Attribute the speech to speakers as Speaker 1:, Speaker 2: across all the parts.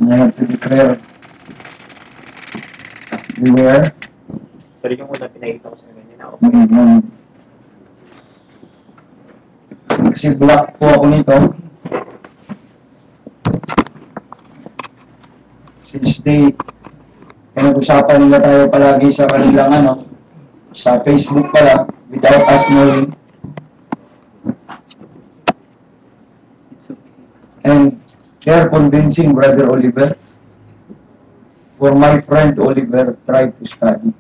Speaker 1: I have to declare, beware.
Speaker 2: Sorry yung una pinakita ko sa ganyan na okay.
Speaker 1: Kasi black po ako nito. Since pinag-usapan nila tayo palagi sa kanilang sa Facebook pala, without us knowing. And they are convincing Brother Oliver. For my friend Oliver tried to study.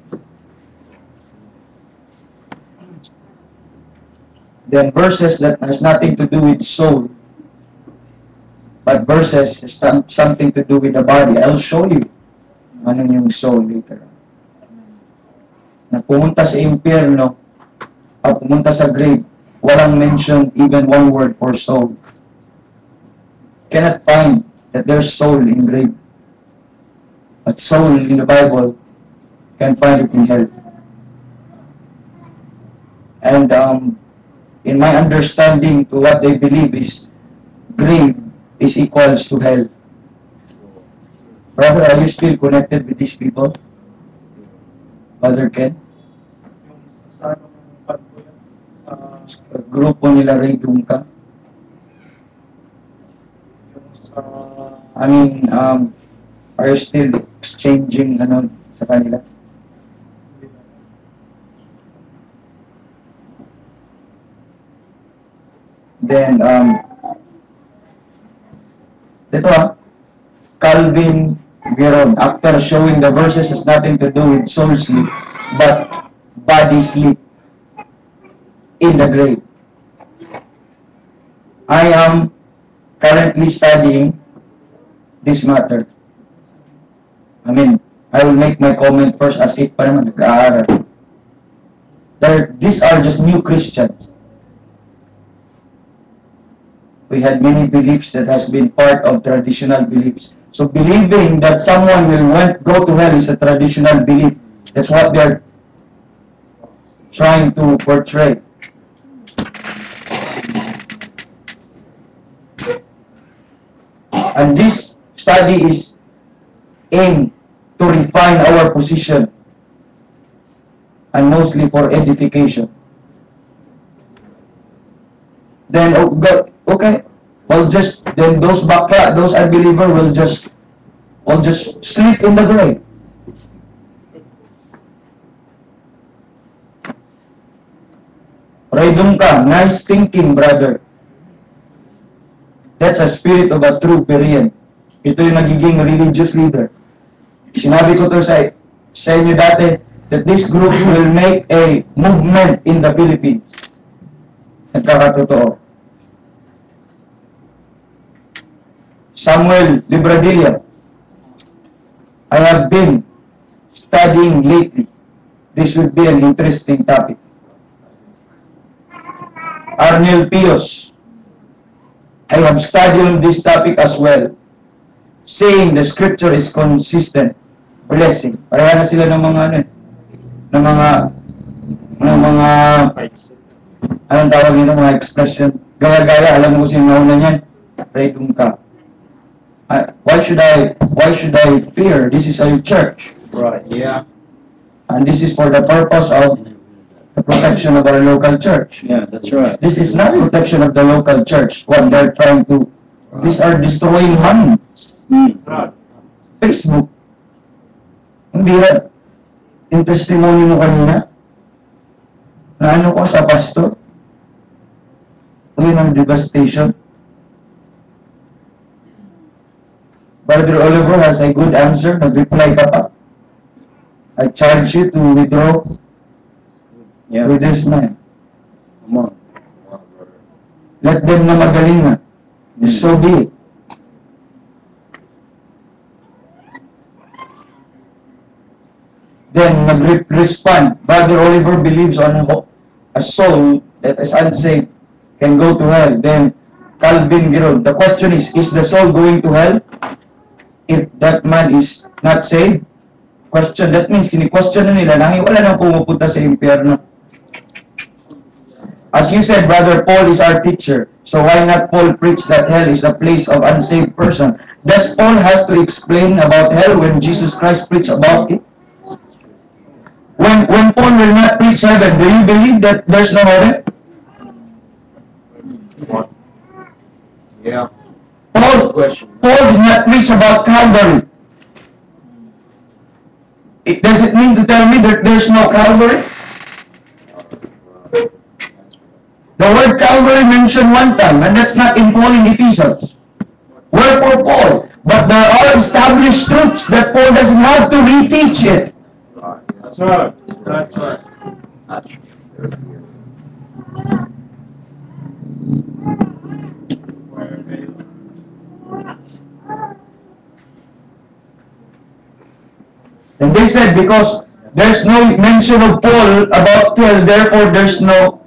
Speaker 1: Then verses that has nothing to do with soul, but verses has something to do with the body. I'll show you ano yung soul later. Na pumunta sa impyerno, pumunta sa grave, walang mention even one word for soul. Cannot find that there's soul in grave. But soul in the Bible, can find it in hell. And in my understanding to what they believe is, grave is equals to hell. Brother, are you still connected with these people? Brother Ken?
Speaker 3: Sa
Speaker 1: Grupo nila Ray Dunka? I mean, are you still exchanging sa kanila? Then, Calvin Geron, after showing the verses has nothing to do with soul sleep, but body sleep in the grave. I am currently studying this matter. I mean, I will make my comment first as if pa naman nag-aaral. These are just new Christians. We had many beliefs that has been part of traditional beliefs. So believing that someone will go to hell is a traditional belief. That's what they are trying to portray. And this study is aimed to refine our position and mostly for edification. Then, okay, well, then those unbelievers will just sleep in the grave. Raydong ka, nice thinking, brother. That's a spirit of a true Berean. Ito yung nagiging religious leader. Sinabi ko to sa inyo dati that this group will make a movement in the Philippines. Nagkakatotoo. Samuel Libradilla, I have been studying lately. This should be an interesting topic. Arnel Pios, I have studied on this topic as well, saying the scripture is consistent. Blessing. Pareha na sila ng mga anong tawag nito, mga expression. Gaya-gaya, alam mo kung sino nauna niyan? Raydong ka. Why should I fear? This is a church.
Speaker 2: Right, yeah.
Speaker 1: And this is for the purpose of the protection of our local church.
Speaker 2: Yeah, that's right.
Speaker 1: This is not protection of the local church. What they're trying to, these are destroying money. Facebook. Hindi rin. Yung testimony mo kanina, na ano ko sa pastor, yun ang devastation. Brother Oliver has a good answer. Nag-reply ka pa. I charge you to withdraw with this man.
Speaker 2: Come on.
Speaker 1: Let them na magaling na. So be it. Then nag-respond, Brother Oliver believes on a soul that is unsaved can go to hell. Then Calvin Giron, the question is the soul going to hell if that man is not saved? Question, that means kini-question na nila na wala nang pumupunta sa impyerno. As you said, Brother Paul is our teacher. So why not Paul preach that hell is the place of unsaved person? does Paul has to explain about hell when Jesus Christ preached about it? When Paul will not preach heaven, do you believe that there's no heaven?
Speaker 4: Yeah.
Speaker 1: Paul did not preach about Calvary. Does it mean to tell me that there's no Calvary? The word Calvary mentioned one time, and that's not in Paul in Ephesians. Wherefore Paul? But there are established truths that Paul doesn't have to reteach it.
Speaker 3: That's right. That's right.
Speaker 4: That's right.
Speaker 1: And they said because there's no mention of Paul about hell, therefore there's no.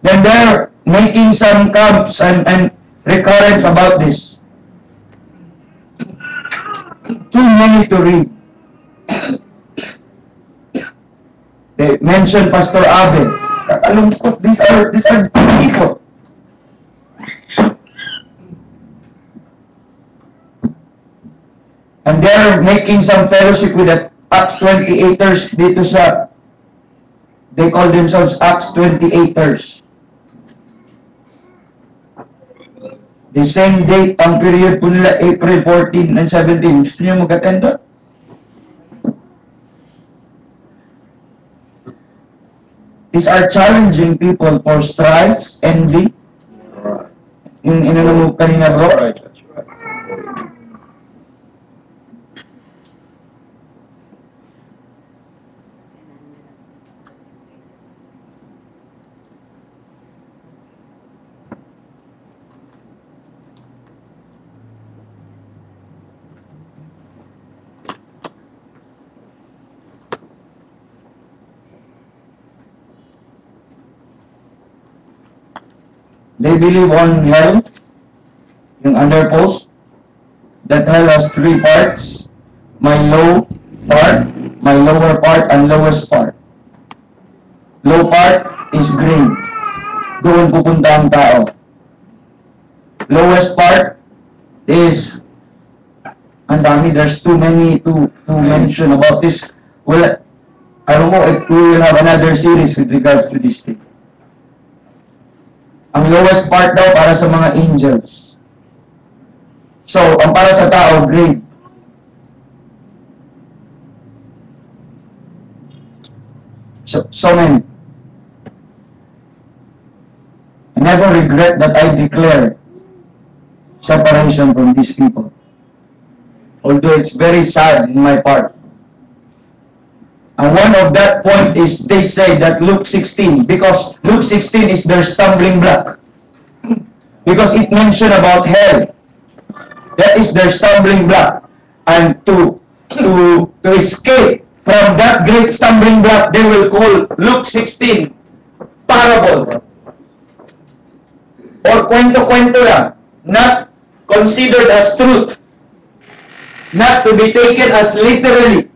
Speaker 1: Then they're making some camps and recurrence about this. Too many to read. They mentioned Pastor Abel. Kakalungkot, these are people. And they're making some fellowship with the Acts 28ers dito sa, they call themselves Acts 28ers. The same date, ang period po nila, April 14 and 17. Gusto niyo mag-attend doon? These are challenging people for strifes, envy. Yung inano mo kanina, bro?
Speaker 4: That's right. That's right.
Speaker 1: They believe on hell, yung under post, that hell has three parts, my low part, my lower part, and lowest part. Low part is grave. Doon pupunta ang tao. Lowest part is, ang dami, there's too many to mention about this. Well, I don't know if we will have another series with regards to this thing. Ang lowest part daw para sa mga angels. So, ang para sa tao, grave. So many. I never regret that I declared separation from these people. Although it's very sad in my part. And one of that point is they say that Luke 16, because Luke 16 is their stumbling block. Because it mentioned about hell. That is their stumbling block. And to escape from that great stumbling block, they will call Luke 16 parable. Or kwento-kwento lang. Not considered as truth. Not to be taken as literally.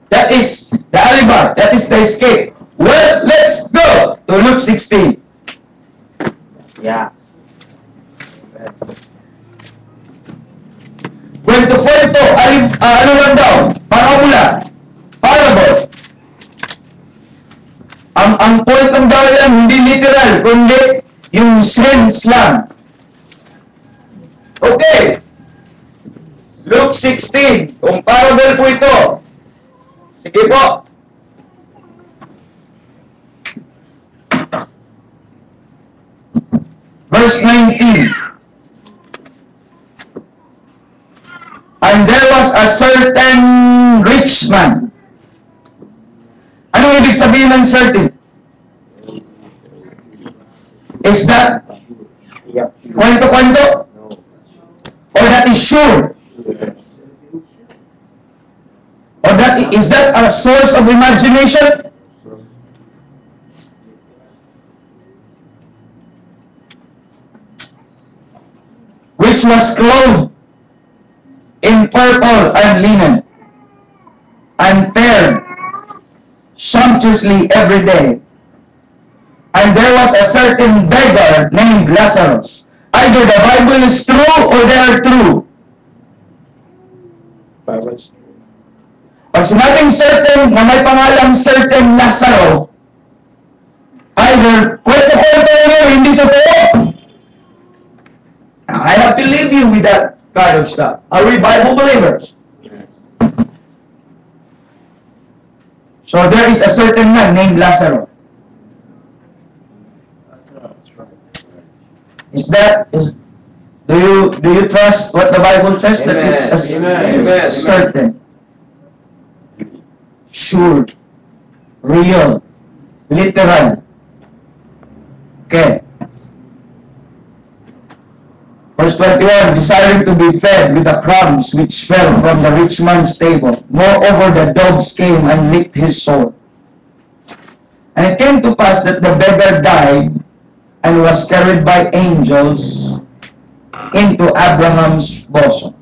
Speaker 1: That is the alibi. That is the escape. Well, let's go to Luke 16.
Speaker 2: Yeah.
Speaker 1: Kwento-kwento, ano lang daw? Paramula. Parable. Ang point ng daw yan, hindi literal, kundi yung sense lang. Okay. Luke 16. Kung parable po ito. Sige po. Verse 19. And there was a certain rich man. Anong ibig sabihin ng certain? Is that
Speaker 2: Yeah.
Speaker 1: kwento-kwento? Or that is sure? Or is that a source of imagination? Which was clothed in purple and linen, and fared sumptuously every day and there was a certain beggar named Lazarus. Either the Bible is true or they are true.
Speaker 2: Bible's true.
Speaker 1: Pag sinabing certain na may pangalang certain Lazaro, either kwento-kwento nyo, hindi totoo. I have to leave you with that kind of stuff. Are we Bible believers? So there is a certain man named Lazarus. Do you trust what the Bible says? That
Speaker 4: Amen.
Speaker 1: it's a
Speaker 4: Amen.
Speaker 1: certain, sure, real, literal. Okay. Verse 21, desiring to be fed with the crumbs which fell from the rich man's table. Moreover, the dogs came and licked his sore. And it came to pass that the beggar died and was carried by angels into Abraham's bosom.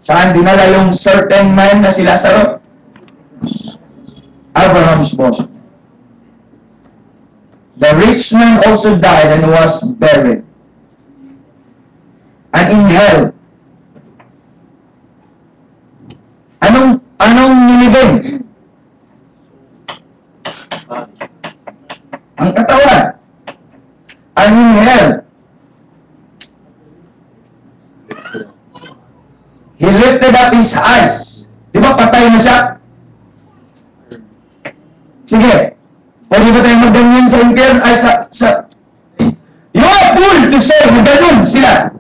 Speaker 1: Saan dinala yung certain man na si Lazarus? Abraham's bosom. The rich man also died and was buried. And in hell, anong nilibing? Ang katawan. And in hell, he lifted up his eyes. Di ba patay na siya? Sige. Pwede ba tayo magganyan sa impyerno? Ay, you are fool to say na ganun sila.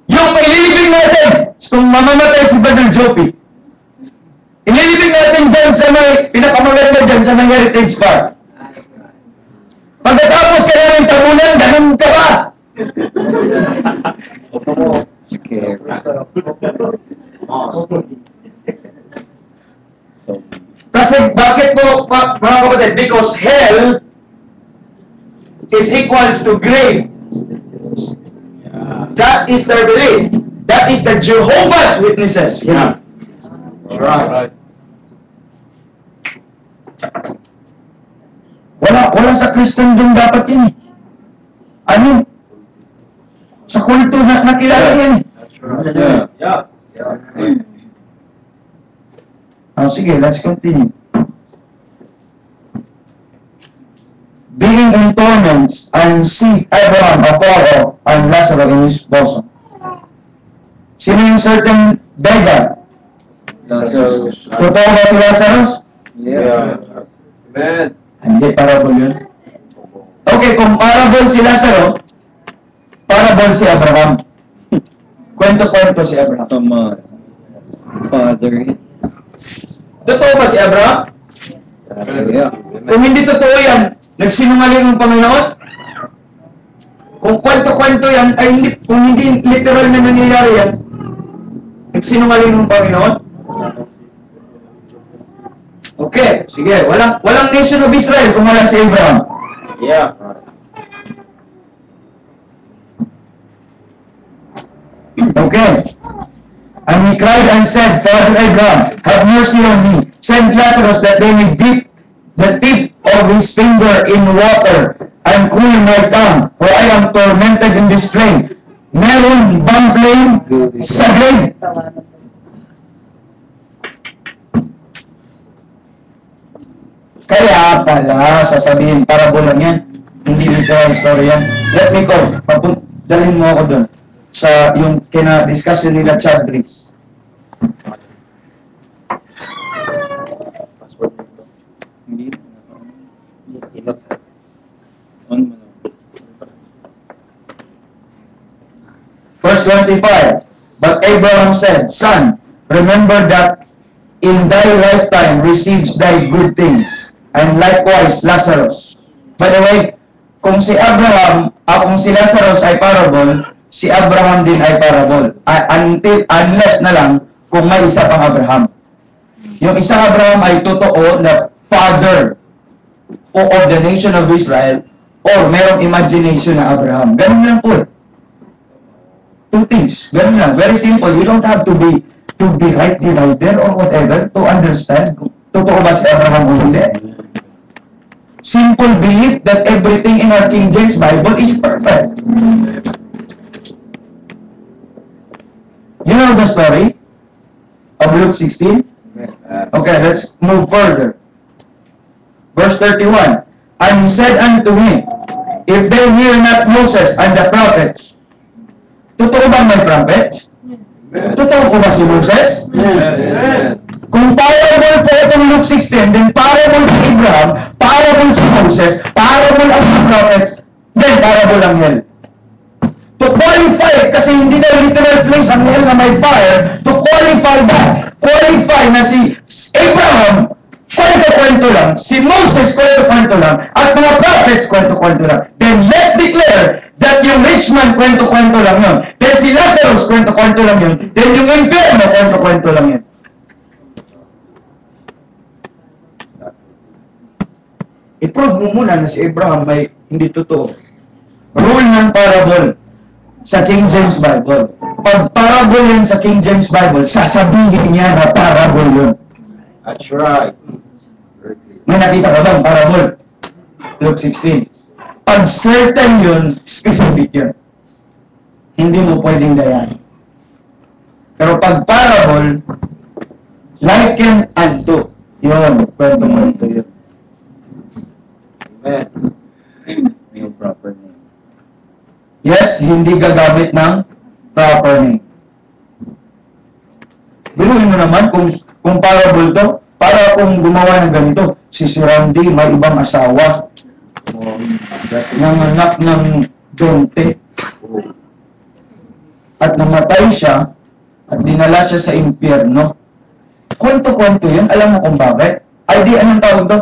Speaker 1: Yung ililibing natin, kung mamamatay si Brother Jopi, ililibing natin dyan sa may, pinakamaganda dyan sa may Heritage Park. Pagkatapos ka namin tabunan, ganun ka ba? Kasi bakit po, mga kapatid? Because hell is equals to grave. That is their belief. That is the Jehovah's Witnesses. Yeah.
Speaker 4: That's right.
Speaker 1: Wala sa Kristendom dapat yun. Ano? Sa kulto na nakilala yan.
Speaker 4: That's right.
Speaker 2: Yeah.
Speaker 1: Sige, let's continue. Being in torments, and see Abraham afar off, and Lazarus in his bosom. Sino yung certain beggar?
Speaker 4: Lazarus.
Speaker 1: Totoo ba si Lazarus?
Speaker 4: Yeah. Amen.
Speaker 1: Hindi, parable yun. Okay, kung parable si Lazarus, parable si Abraham. Kwento-kwento si Abraham.
Speaker 3: Tama. Father.
Speaker 1: Totoo ba si Abraham?
Speaker 3: Yeah.
Speaker 1: Kung hindi totoo yan, nagsinungaling ang Panginoon? Kung kwento-kwento yan, ay hindi, kung hindi literal na nangyayari yan, nagsinungaling ang Panginoon? Okay, sige. Walang nation of Israel kung wala si Abraham.
Speaker 2: Yeah.
Speaker 1: Okay. And he cried and said, Father Abraham, have mercy on me. Send Lazarus that they may dip the tip of his finger in water and cool my tongue, for I am tormented in this flame. Meron bang flame sa grave? Kaya pala, sasabihin, parable lang yan. Hindi literal story yan. Let me go. Dalhin mo ako dun. Sa yung kina-discuss nila Chad Briggs.
Speaker 2: Passport mo ito.
Speaker 3: Hindi.
Speaker 2: Enough.
Speaker 3: On mo na.
Speaker 1: Verse 25. But Abraham said, Son, remember that in thy lifetime receives thy good things, and likewise Lazarus. By the way, kung si Abraham, kung si Lazarus ay parable, si Abraham din ay parable. Unless na lang kung may isa pang Abraham. Yung isang Abraham ay totoo na father of the nation of Israel, or merong imagination na Abraham. Ganun lang po. Two things. Ganun lang. Very simple. You don't have to be right divider or whatever to understand kung totoo ba si Abraham o hindi. simple belief that everything in our King James Bible is perfect. You know the story of Luke 16? Okay, let's move further. Verse 31. And he said unto him, if they hear not Moses and the prophets, totoo bang may prophets? Totoo po ba si Moses?
Speaker 4: Amen.
Speaker 1: Kung parable po itong Luke 16, then parable si Abraham, parable si Moses, parable ang mga prophets, then parable ang hell. To qualify, kasi hindi na literal place ang hell na may fire, to qualify that, qualify na si Abraham, kwento-kwento lang, si Moses, kwento-kwento lang, at mga prophets, kwento-kwento lang. Then let's declare that yung rich man, kwento-kwento lang yun. Then si Lazarus, kwento-kwento lang yun. Then yung impyerno, kwento-kwento lang yun. I-prove mo muna na si Abraham may hindi totoo. Rule ng parable sa King James Bible. Pag parable yun sa King James Bible, sasabihin niya na parable yun.
Speaker 4: That's right.
Speaker 1: May nakita ka bang parable? Luke 16. Pag certain yun, specific yun. Hindi mo pwedeng dayanin. Pero pag parable, liken unto. Yun, kwento-kwento yun.
Speaker 4: Amen.
Speaker 3: Yung proper name.
Speaker 1: Yes, hindi gagamit ng proper name. Biruin mo naman kung parable to, para kung gumawa ng ganito, si Randy may ibang asawa, nanganak ng 20, at namatay siya, at dinala siya sa impyerno. Kwento-kwento yun, alam mo kung bakit? Ay di, anong tawag to?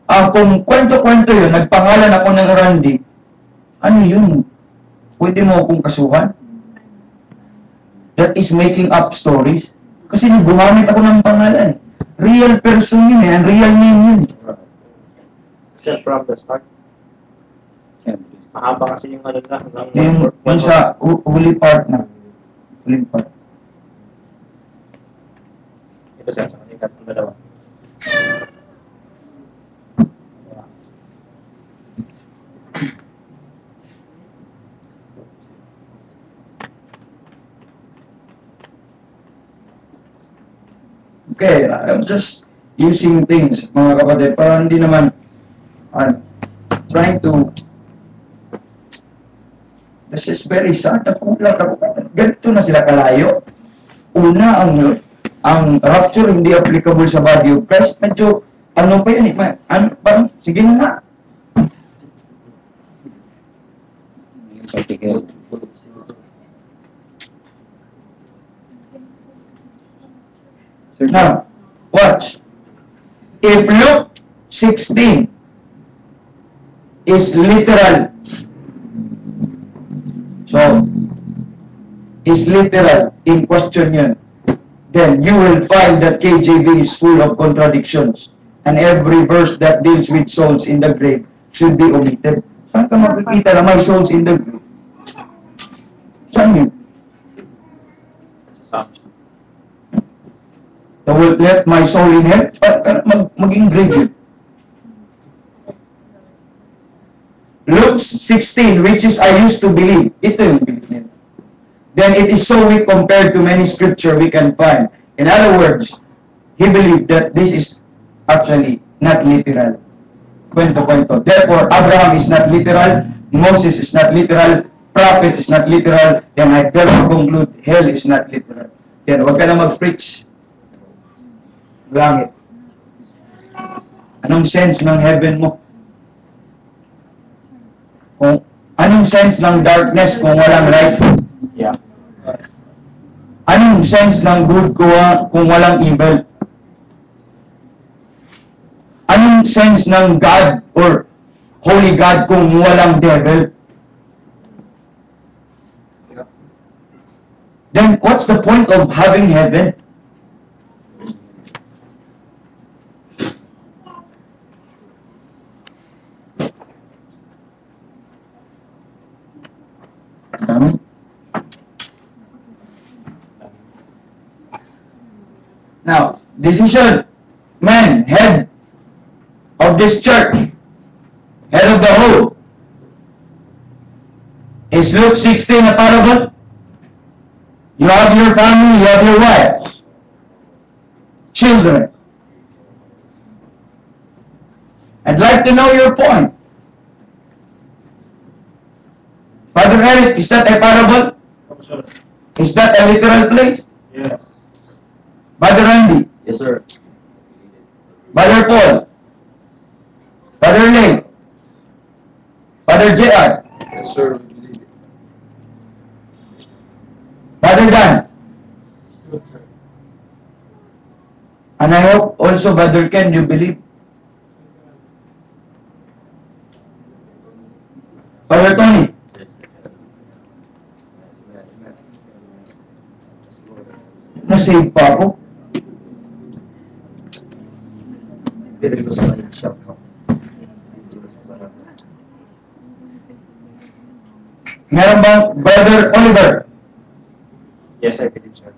Speaker 1: Kung kwento-kwento yun, nagpangalan ako ng Randy, ano yun? Pwede mo akong kasuhan? That is making up stories. Kasi gumamit ako ng pangalan. Real person yun and real name yun.
Speaker 2: Siya from the start.
Speaker 3: Siyempre.
Speaker 2: Mahaba kasi yung ano na.
Speaker 1: Yung sa huli part na. Huli part.
Speaker 2: Ito sa kanila itong dalawa.
Speaker 1: Okay, I'm just using things, mga kapatid, para hindi naman trying to. This is very sad. Ganito na sila kalayo. Una, ang rapture hindi applicable sa body of Christ. Medyo, ano pa yan eh? Parang, sige na nga.
Speaker 3: Yung particle.
Speaker 1: Now, watch. If Luke 16 is literal, so, is literal in question yun, then you will find that KJV is full of contradictions. And every verse that deals with souls in the grave should be omitted. Saan ka makikita na may souls in the grave? Saan yun? I will let my soul in hell. Maging grave yun. Luke 16, which is I used to believe. Ito yung belief niya. Then it is so weak compared to many scripture we can find. In other words, he believed that this is actually not literal. Kwento-kwento. Therefore, Abraham is not literal, Moses is not literal, prophet is not literal, then I therefore conclude hell is not literal. Then huwag ka na mag-preach. Langit. Anong sense ng heaven mo? Kung anong sense ng darkness kung walang light?
Speaker 2: Yeah.
Speaker 1: Anong sense ng good kung walang evil? Anong sense ng God or Holy God kung walang devil? Then what's the point of having heaven? Now, decision, man, head of this church, Is Luke 16 a parable? You have your family, you have your wives, children. I'd like to know your point. Father Eric, is that a parable?
Speaker 2: Oh, sir.
Speaker 1: Is that a literal place?
Speaker 2: Yes.
Speaker 1: Father Randy,
Speaker 4: Yes, sir.
Speaker 1: Father Paul, Father Lane, Father J.R.,
Speaker 4: Yes, sir. We believe it.
Speaker 1: Father Dan,
Speaker 2: Good, sir.
Speaker 1: and I hope also Father Ken, you believe. Father Tony, nasave pa ako.
Speaker 4: Very good sign shall come.
Speaker 1: Meron bang Brother Oliver?
Speaker 2: Yes, I believe, sir.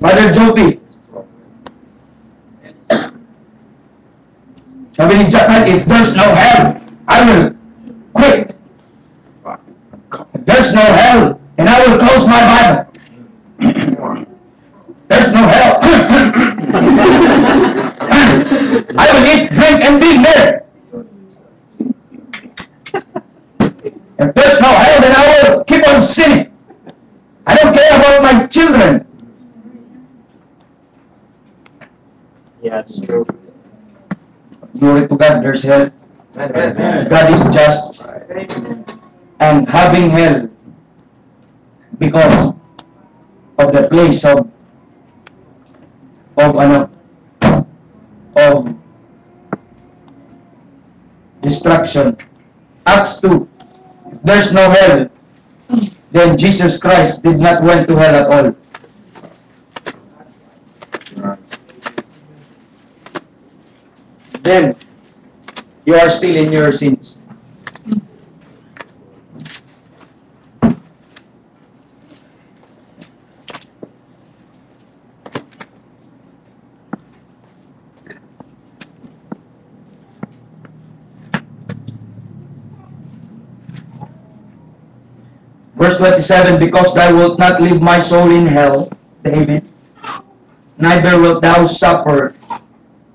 Speaker 1: Father Jopi? Sabi ni Jackman, if there's no hell, I will quit. If there's no hell, and I will close my Bible. There's no hell. I will eat, drink, and be there. If there's no hell, then I will keep on sinning. I don't care about my children.
Speaker 2: Yeah, it's true.
Speaker 1: Glory to God, there's hell.
Speaker 4: Amen.
Speaker 1: God is just. And having hell because of the place of destruction. Acts 2. If there's no hell, then Jesus Christ did not went to hell at all. Then you are still in your sins. Verse 27, because thou wilt not leave my soul in hell, David, neither wilt thou suffer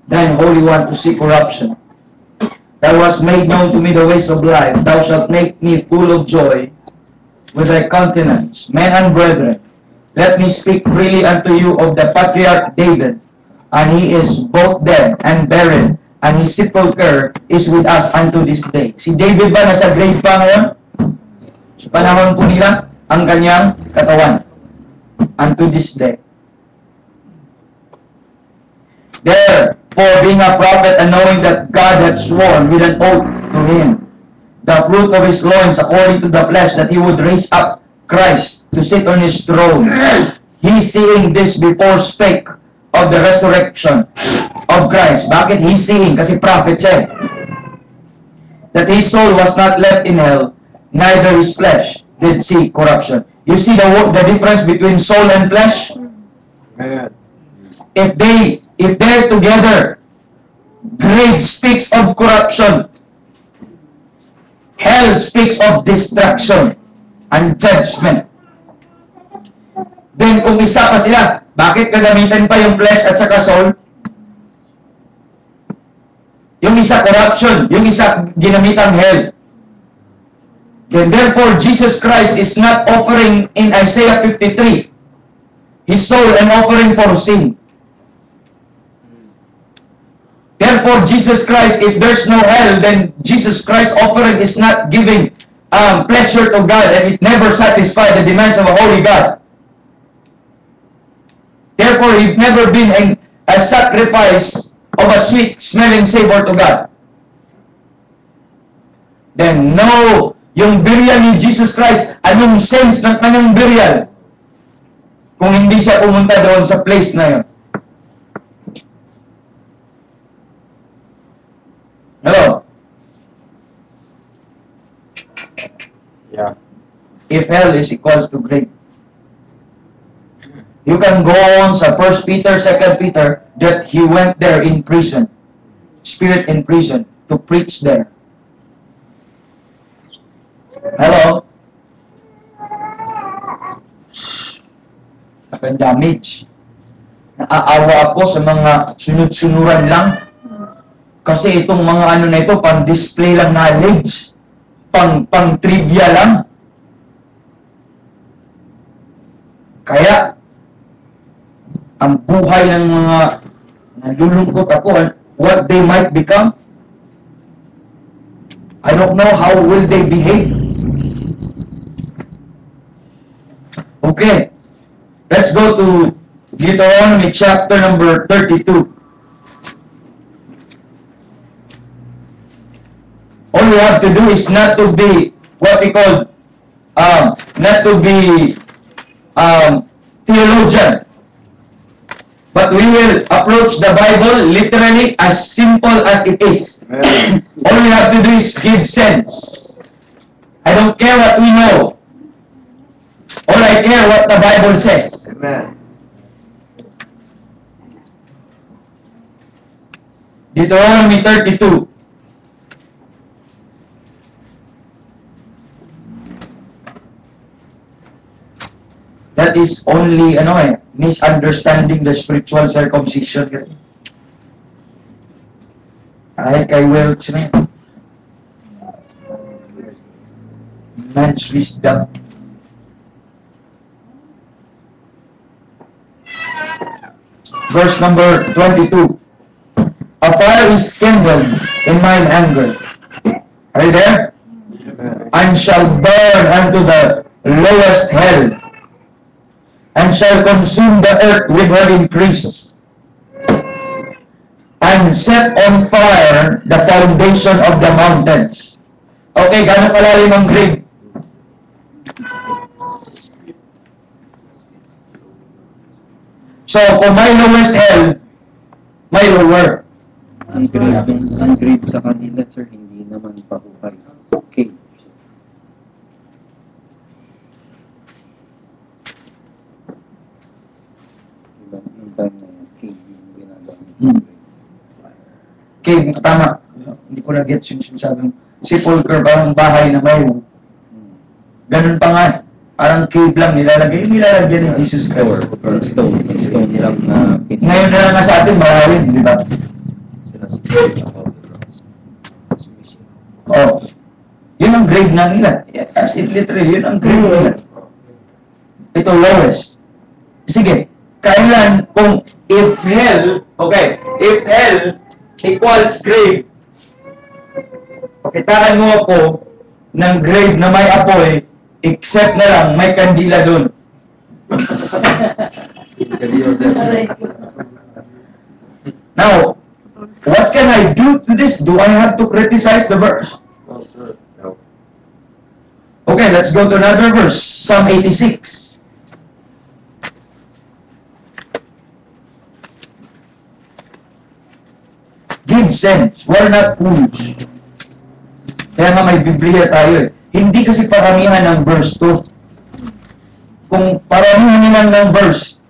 Speaker 1: thine Holy One to see corruption. Thou hast made known to me the ways of life. Thou shalt make me full of joy with thy countenance. Men and brethren, let me speak freely unto you of the patriarch David, and he is both dead and buried, and his sepulchre is with us unto this day. Si David ba nasa grave pa ngayon? Sa panahon po nila, ang kanyang katawan. Unto this day. Therefore, being a prophet and knowing that God had sworn with an oath to him, the fruit of his loins according to the flesh, that he would raise up Christ to sit on his throne. He seeing this before spake of the resurrection of Christ. Bakit he seeing? Kasi prophet siya. That his soul was not left in hell, neither his flesh did see corruption. You see the difference between soul and flesh?
Speaker 4: Amen.
Speaker 1: If they're together, grave speaks of corruption. Hell speaks of destruction and judgment. Then kung isa pa sila, bakit gagamitan pa yung flesh at saka soul? Yung isa corruption, yung isa ginamitan hell. Then therefore, Jesus Christ is not offering in Isaiah 53 his soul an offering for sin. Therefore, Jesus Christ, if there's no hell, then Jesus Christ's offering is not giving pleasure to God, and it never satisfies the demands of a holy God. Therefore, it never been a sacrifice of a sweet-smelling savor to God. Then, no, yung burial ni Jesus Christ, anong sense ng kanyang burial kung hindi siya pumunta doon sa place na yun? Hello?
Speaker 2: Yeah.
Speaker 1: If hell is equals to grave. You can go on sa 1 Peter, 2 Peter, that he went there in prison, spirit in prison, to preach there. Hello? Damage. Naaawa ako sa mga sunod-sunuran lang. Kasi itong mga ano na ito, pang-display lang knowledge. Pang-trivia lang. Kaya, ang buhay ng mga nalulungkot ako, what they might become, I don't know how will they behave. Okay. Let's go to Deuteronomy chapter number 32. All we have to do is not to be what we call, not to be theologian. But we will approach the Bible literally as simple as it is. All we have to do is give sense. I don't care what we know. All I care what the Bible says.
Speaker 4: Amen.
Speaker 1: Deuteronomy 32. That is only, misunderstanding the spiritual circumcision kasi. Ay, kay Welch na yun. Man's wisdom. Verse number 22. A fire is kindled in mine anger. Are you there?
Speaker 4: Amen.
Speaker 1: And shall burn unto the lowest hell, and shall consume the earth with her increase, and set on fire the foundation of the mountains. Okay, gano'ng kalalim ang grave? So, kung may lowest hell, may lower.
Speaker 3: Ang grave sa kanila, sir, hindi naman pahuhay. Okay. Diba, yung time na yung cave yung ginagamit.
Speaker 1: Okay, tama. Hindi ko na-gets yung sinasabi. Sepulcher, parang bahay na may. Ganun pa nga. Parang cave lang nilalagay. Yung nilalagyan ni Jesus Christ.
Speaker 3: Or stone lang na
Speaker 1: Ngayon na lang nga sa atin, maraming, di ba?
Speaker 4: Sinasisi ako.
Speaker 1: Oh. Yun ang grade na nila. As it literally, yun ang grade nila. Ito lowest. Sige, kailan kung if hell equals grave, pakitaan mo ako ng grave na may apoy, except na lang may kandila doon. Now, what can I do to this? Do I have to criticize the verse?
Speaker 4: Oh, sir. No.
Speaker 1: Okay, let's go to another verse, Psalm 86. Give sense. We're not fools. Kaya nga may Biblia tayo eh. Hindi kasi paramihan ng verse to. Kung paramihan nilang ng verse,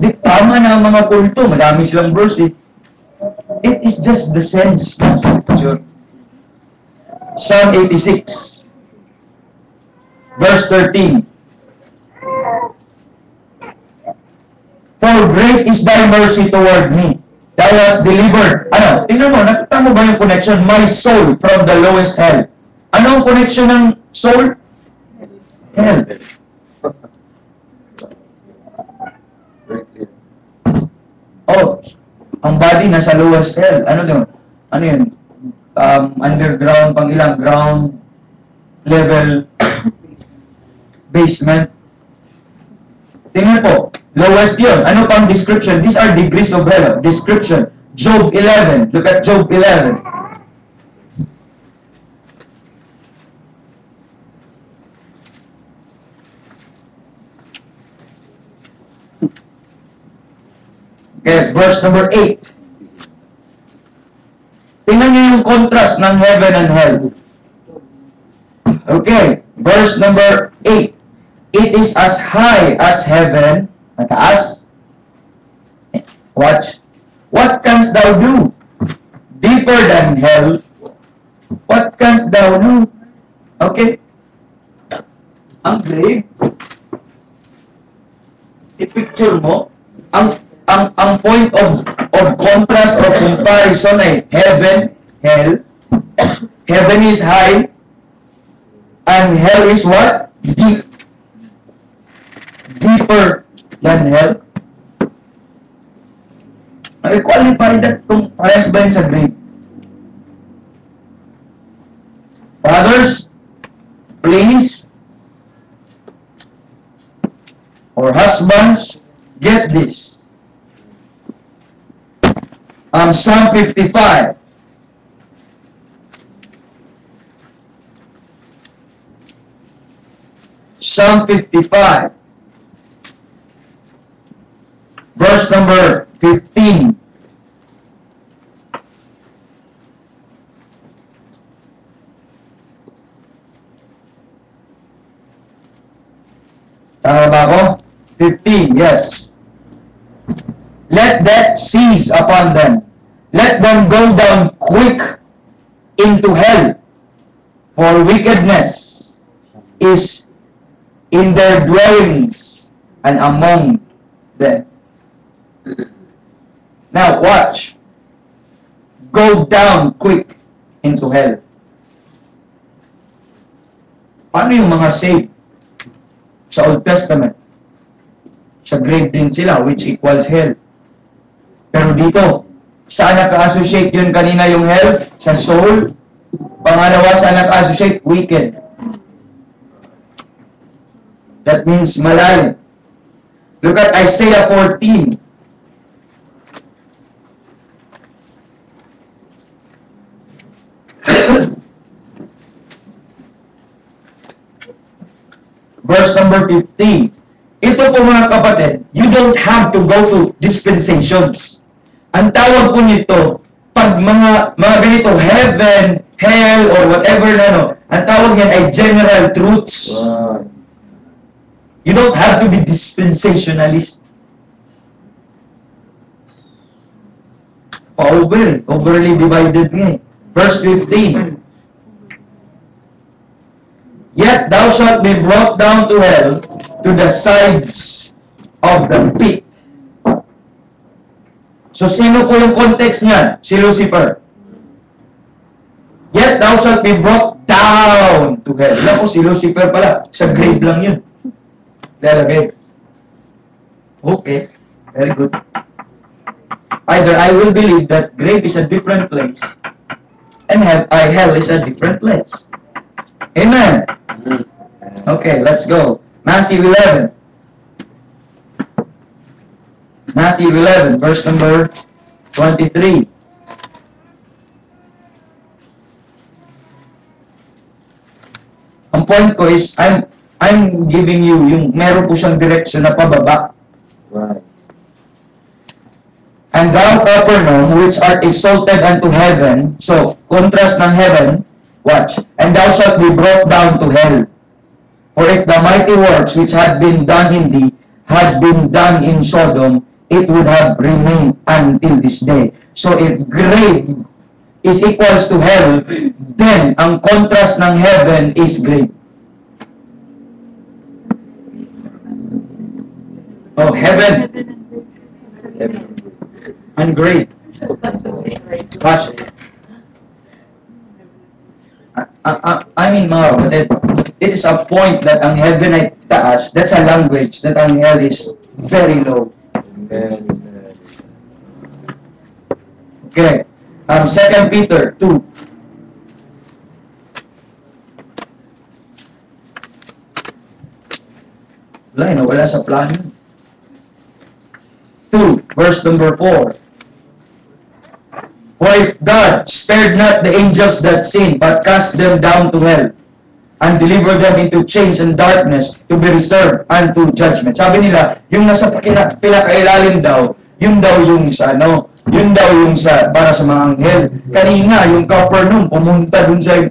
Speaker 1: di tama na ang mga kulto. Madami silang verse eh. It is just the sense ng scripture. Psalm 86. Verse 13. For great is thy mercy toward me. Thou hast delivered. Ano? Tingnan mo, nakita mo ba yung connection? My soul from the lowest hell. Ano ang connection ng soul? Hell.
Speaker 4: Very clear.
Speaker 1: Oh, ang body nasa lowest hell. Ano doon? Ano yun? Underground, pang ilang? Ground level basement. Tingnan po. Lowest yun. Ano pang description? These are degrees of hell. Description. Job 11. Look at Job 11. Okay, verse number 8. Tingnan niyo yung contrast ng heaven and hell. Okay, verse number 8. It is as high as heaven, mataas. Watch. What canst thou do? Deeper than hell. What canst thou do? Okay. ang grave. I-picture mo, ang point of contrast or comparison ay heaven, hell. Heaven is high, and hell is what? Deep. Deeper than hell. Ay, qualify that kung parehas ba yun sa grave? Fathers, please, or husbands, get this. Psalm 55. Psalm 55. Verse number 15. Tama ba ako? 15, yes. Let death seize upon them. Let them go down quick into hell. For wickedness is in their dwellings and among them. Now, watch. Go down quick into hell. Paano yung mga saved? Sa Old Testament, sa grave din sila, which equals hell. Pero dito, saan naka-associate yun kanina yung hell? Sa soul. Pangalawa, saan naka-associate? Wicked. That means malalim. Look at Isaiah 14. Verse number 15. Ito po mga kapatid, you don't have to go to dispensations. Ang tawag po nito, pag mga ganito, heaven, hell, or whatever na no, ang tawag niyan ay general truths.
Speaker 4: Wow.
Speaker 1: You don't have to be dispensationalist. Overly divided nga eh. Verse 15. Yet thou shalt be brought down to hell, to the sides of the pit. So, sino po yung context niyan? Si Lucifer. Yet thou shalt be brought down to hell. Naku, si Lucifer pala. Sa grave lang yun. Lalagay. Okay. Very good. Either I will believe that grave is a different place and hell is a different place. Amen. Okay, let's go. Matthew 11. Matthew 11, verse number 23. Ang point ko is, I'm giving you yung meron po siyang direction na pababa.
Speaker 4: Right.
Speaker 1: And thou, Capernaum, which art exalted unto heaven, so, contrast ng heaven, watch, and thou shalt be brought down to hell. For if the mighty works which had been done in thee had been done in Sodom, it would have remained until this day. So if grave is equals to hell, then ang contrast ng heaven is grave. Oh, heaven and grave. Passion. I mean, mga kapatid, it is a point that ang heaven ay taas. That's a language that ang hell is very low.
Speaker 4: Amen.
Speaker 1: Okay. 2 Peter 2. Wala sa plano. 2, verse number 4. For if God spared not the angels that sinned, but cast them down to hell, and delivered them into chains and darkness to be reserved unto judgment. Sabi nila, yung nasa pinakailalim daw, yun daw yung sa yun daw yung para sa mga anghel. Kanina, yung Capernaum, pumunta dun sa,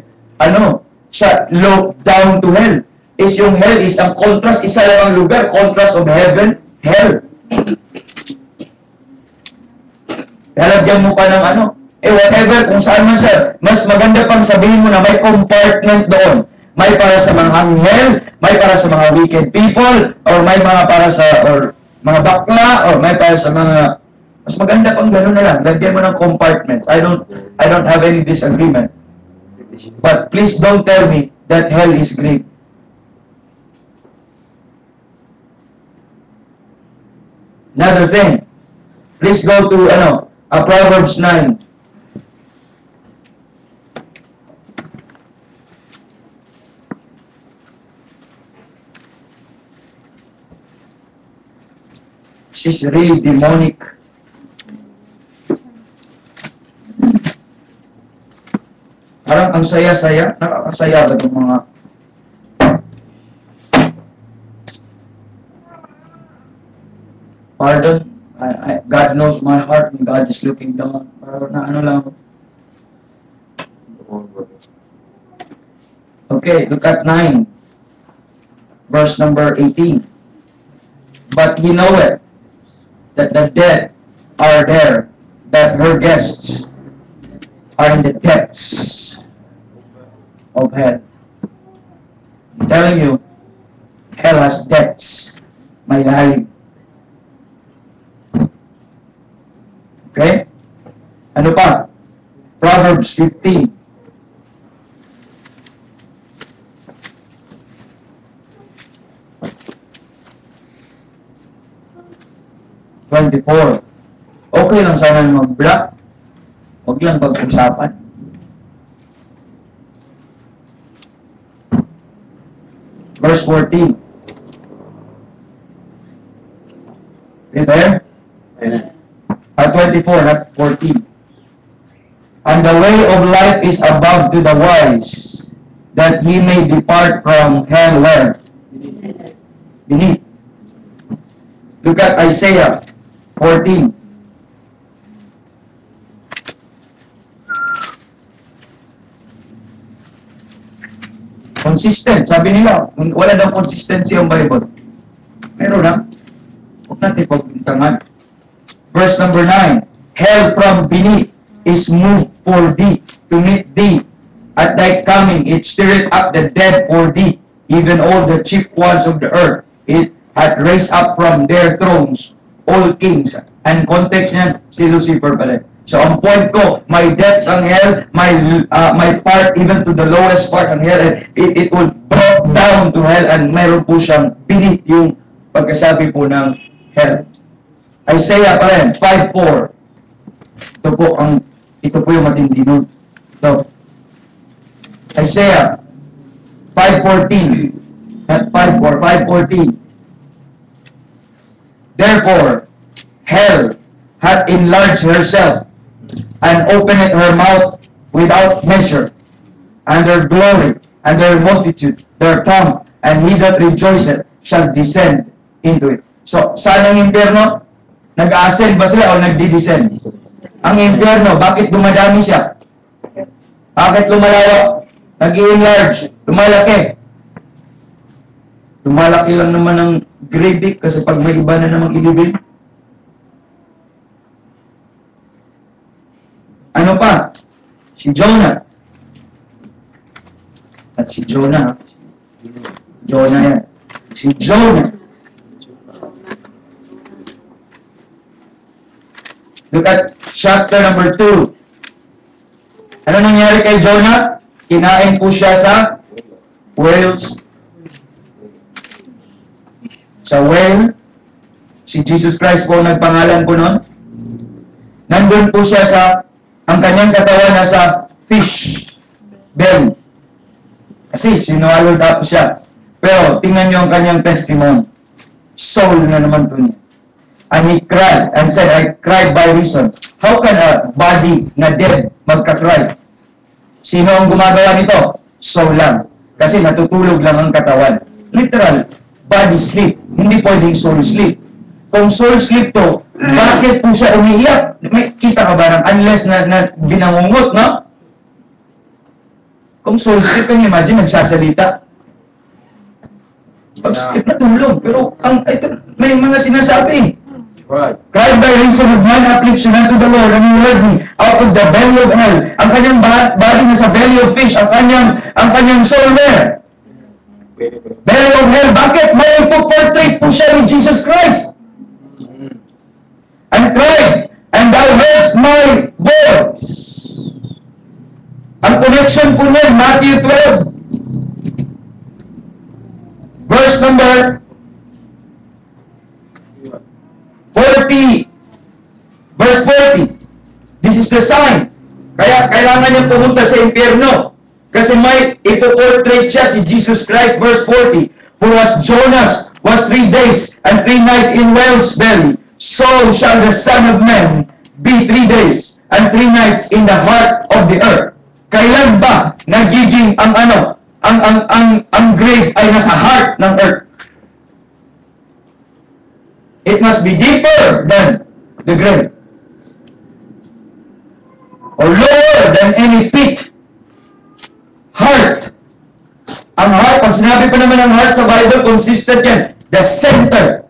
Speaker 1: sa low, down to hell. Is yung hell is ang contrast, isa lang ang lugar, contrast of heaven, hell. Lalagyan mo pa ng whatever, kung saan man siya, mas maganda pang sabihin mo na may compartment doon. May para sa mga anghel, may para sa mga wicked people, or may mga para sa, or mga bakla, or may para sa mga, mas maganda pang gano'n na lang. Lagyan mo ng compartment. I don't have any disagreement. But please don't tell me that hell is great. Another thing, please go to, Proverbs 9. This is really demonic. Parang ang saya-saya, nakakasaya ba itong mga pardon? God knows my heart and God is looking down. Parang na ano lang. Okay, look at 9. Verse number 18. But he knoweth that the dead are there, that her guests are in the depths of hell. I'm telling you, hell has depths. May lalim. Okay? Ano pa? Proverbs 15. Okay lang sana mag-block. Huwag lang pag-usapan. Verse 14. Is it there? 24, not 14. And the way of life is above to the wise, that he may depart from hell where? Beneath. Look at Isaiah 14. Consistent, sabi nila. Wala daw consistency ang Bible. Meron na. Huwag natin pagbintangan. Verse number 9. Hell from beneath is moved for thee to meet thee. At thy coming, it stirreth up the dead for thee, even all the chief ones of the earth. It hath raised up from their thrones all kings. And context niyan, si Lucifer pala. So ang point ko, may depths ang hell, may part even to the lowest part ng hell, and it will drop down to hell, and mayroon po siyang beneath yung pagkasabi po ng hell. Isaiah pa rin, 5:4. Ito po yung matindi nun. So, Isaiah 5:14. Not 5:4, 5:14. Therefore, hell hath enlarged herself, and opened her mouth without measure, and their glory, and their multitude, their tongue, and he that rejoiceth shall descend into it. So, saan ang impyerno? Nag-ascend ba sila o nagdi-descend? Ang impyerno, bakit dumadami siya? Bakit lumalawak? Nag-i-enlarge, lumalaki. Lumalaki lang naman ang grade kasi pag may iba na namang ilibig. Ano pa? Si Jonah. At si Jonah. Jonah yan. Si Jonah. Look at chapter number 2. Ano nangyari kay Jonah? Kinain po siya sa whales. Sa whale. Si Jesus Christ po nagpangalan po nun. Nandun po siya sa ang kanyang katawan nasa fish belly. Kasi sinwallowed up siya. Pero tingnan niyo ang kanyang testimony. Soul na naman po niya. And he cried and said, I cried by reason. How can a body na dead magka-cry? Sino ang gumagawa nito? Soul lang. Kasi natutulog lang ang katawan. Literal, body sleep. Hindi pwedeng soul sleep. Kung soul sleep to, bakit po siya umiiyak? May kita ka ba ng unless na binangungot, no? Kung soul sleep, can you imagine, nagsasalita? Pag sleep na tulog. Pero ito, may mga sinasabi.
Speaker 4: Right.
Speaker 1: Cried by reason of mine affliction unto the Lord, and he heard me out of the belly of hell. Ang kanyang body na sa belly of fish, ang kanyang soul there.
Speaker 2: Pwede bro.
Speaker 1: Meron of hell. Bakit? May ipoportrait po siya ni Jesus Christ. And cried, and thou heardst my voice. Ang connection po niyan, Matthew 12. Verse number 40. Verse 40. This is the sign. Kaya kailangan niya pumunta sa impyerno. Kasi may ipoportrait siya si Jesus Christ. Verse 40. For as Jonas was 3 days and 3 nights in whale's belly, so shall the Son of Man be 3 days and 3 nights in the heart of the earth. Kailan ba nagiging ang grave ay nasa heart ng earth? It must be deeper than the grave, or lower than any pit. Heart. Ang heart, pag sinabi pa naman ng heart sa Bible, consistent yan. The center.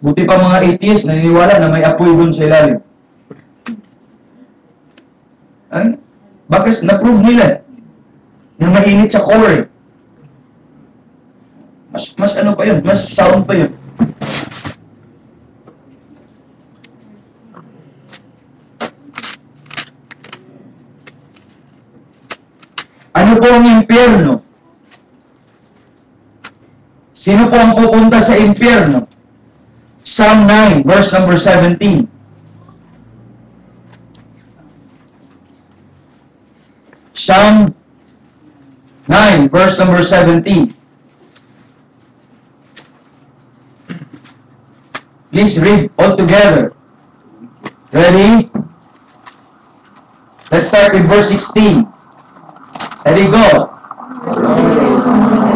Speaker 1: Buti pa mga atheists naniniwala na may apoy dun sa ilalim. Ay, bakit na-prove nila na mainit sa core? Mas ano pa yun? Mas sound pa yun. Ano po ang impyerno? Sino po ang pupunta sa impyerno? Psalm 9, verse number 17. Psalm 9, verse number 17. Please read all together. Ready? Let's start with verse 16. Ready, go.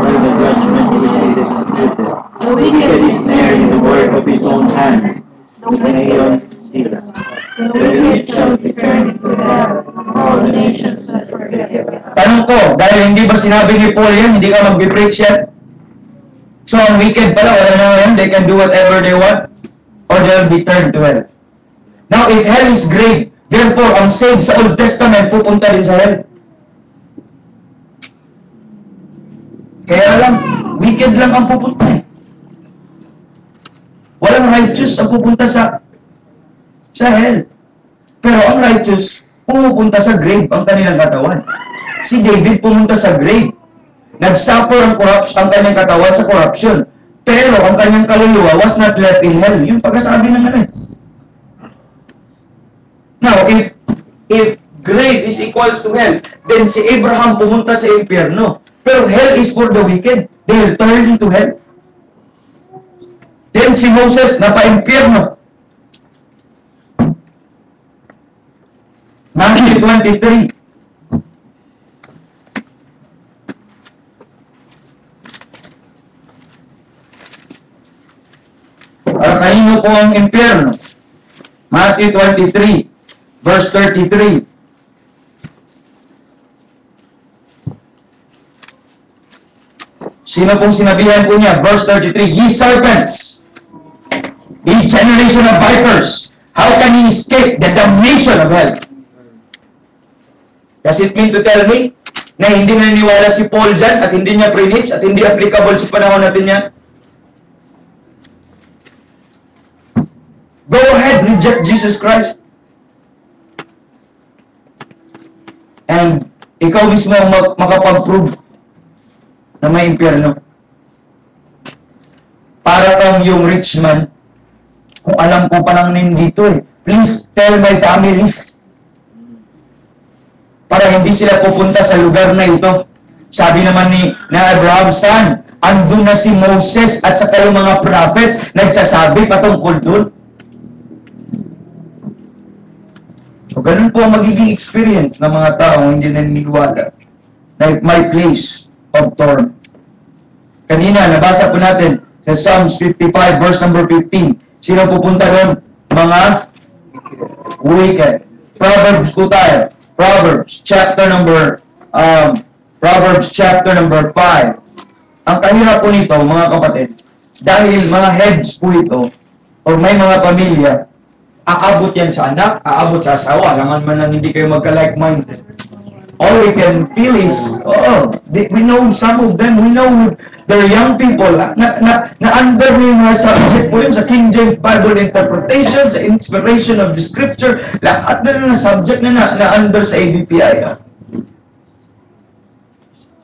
Speaker 3: Where the judgment which is executed,
Speaker 5: The
Speaker 3: wicked
Speaker 5: wicked
Speaker 3: is snared in the work of his own hands. Aeon Selah.
Speaker 5: The wicked shall be turned into hell, all the nations that forget it.
Speaker 1: Tanong ko, dahil hindi ba sinabi ni Paul yan, hindi ka mag-preach yan? So, ang wicked pala, wala na ngayon, they can do whatever they want, or they'll be turned to hell. Now, if hell is great, therefore, ang saved sa Old Testament, pupunta din sa hell. Kaya lang, wicked lang ang pupunta eh. Walang righteous ang pupunta sa hell. Pero ang righteous, pumupunta sa grave ang kanilang katawan. Si David pumunta sa grave. Nag-suffer ang kanyang katawan sa corruption. Pero ang kanyang kaluluwa was not left in hell. Yung pagkasabi ng ano eh. Now, if grave is equals to hell, then si Abraham pumunta sa impyerno. Pero hell is for the wicked. They'll turn into hell. Then si Moses napa-impyerno. Matthew 23. Para kanino po ang impyerno? Matthew 23, verse 33. Sino pong sinabihan po niya? Verse 33, Ye serpents, ye generation of vipers, how can ye escape the damnation of hell? Does it mean to tell me na hindi naniniwala si Paul dyan at hindi niya preach at hindi applicable sa panahon natin yan? Go ahead, reject Jesus Christ. And ikaw mismo ang makapag-prove na may impyerno. Para kang yung rich man, kung alam ko pa lang nandito eh, please tell my families. Para hindi sila pupunta sa lugar na ito. Sabi naman ni Abraham, son, andun na si Moses at saka yung mga prophets nagsasabi patungkol dun. So, ganun po ang magiging experience ng mga taong hindi naniniwala na my place of thorn. Kanina, nabasa po natin sa Psalms 55, verse number 15. Sino pupunta doon? Mga wicked. Proverbs po tayo. Proverbs chapter number 5. Ang kahirap po nito, mga kapatid, dahil mga heads po ito, o may mga pamilya, aabot yan sa anak, aabot sa asawa. Naman man lang hindi kayo magka-like-minded. all we can feel is, we know some of them, we know they're young people, na-under mo yung mga subject po yun sa King James Bible interpretation, sa inspiration of the scripture, lahat na subject na under sa ABPI.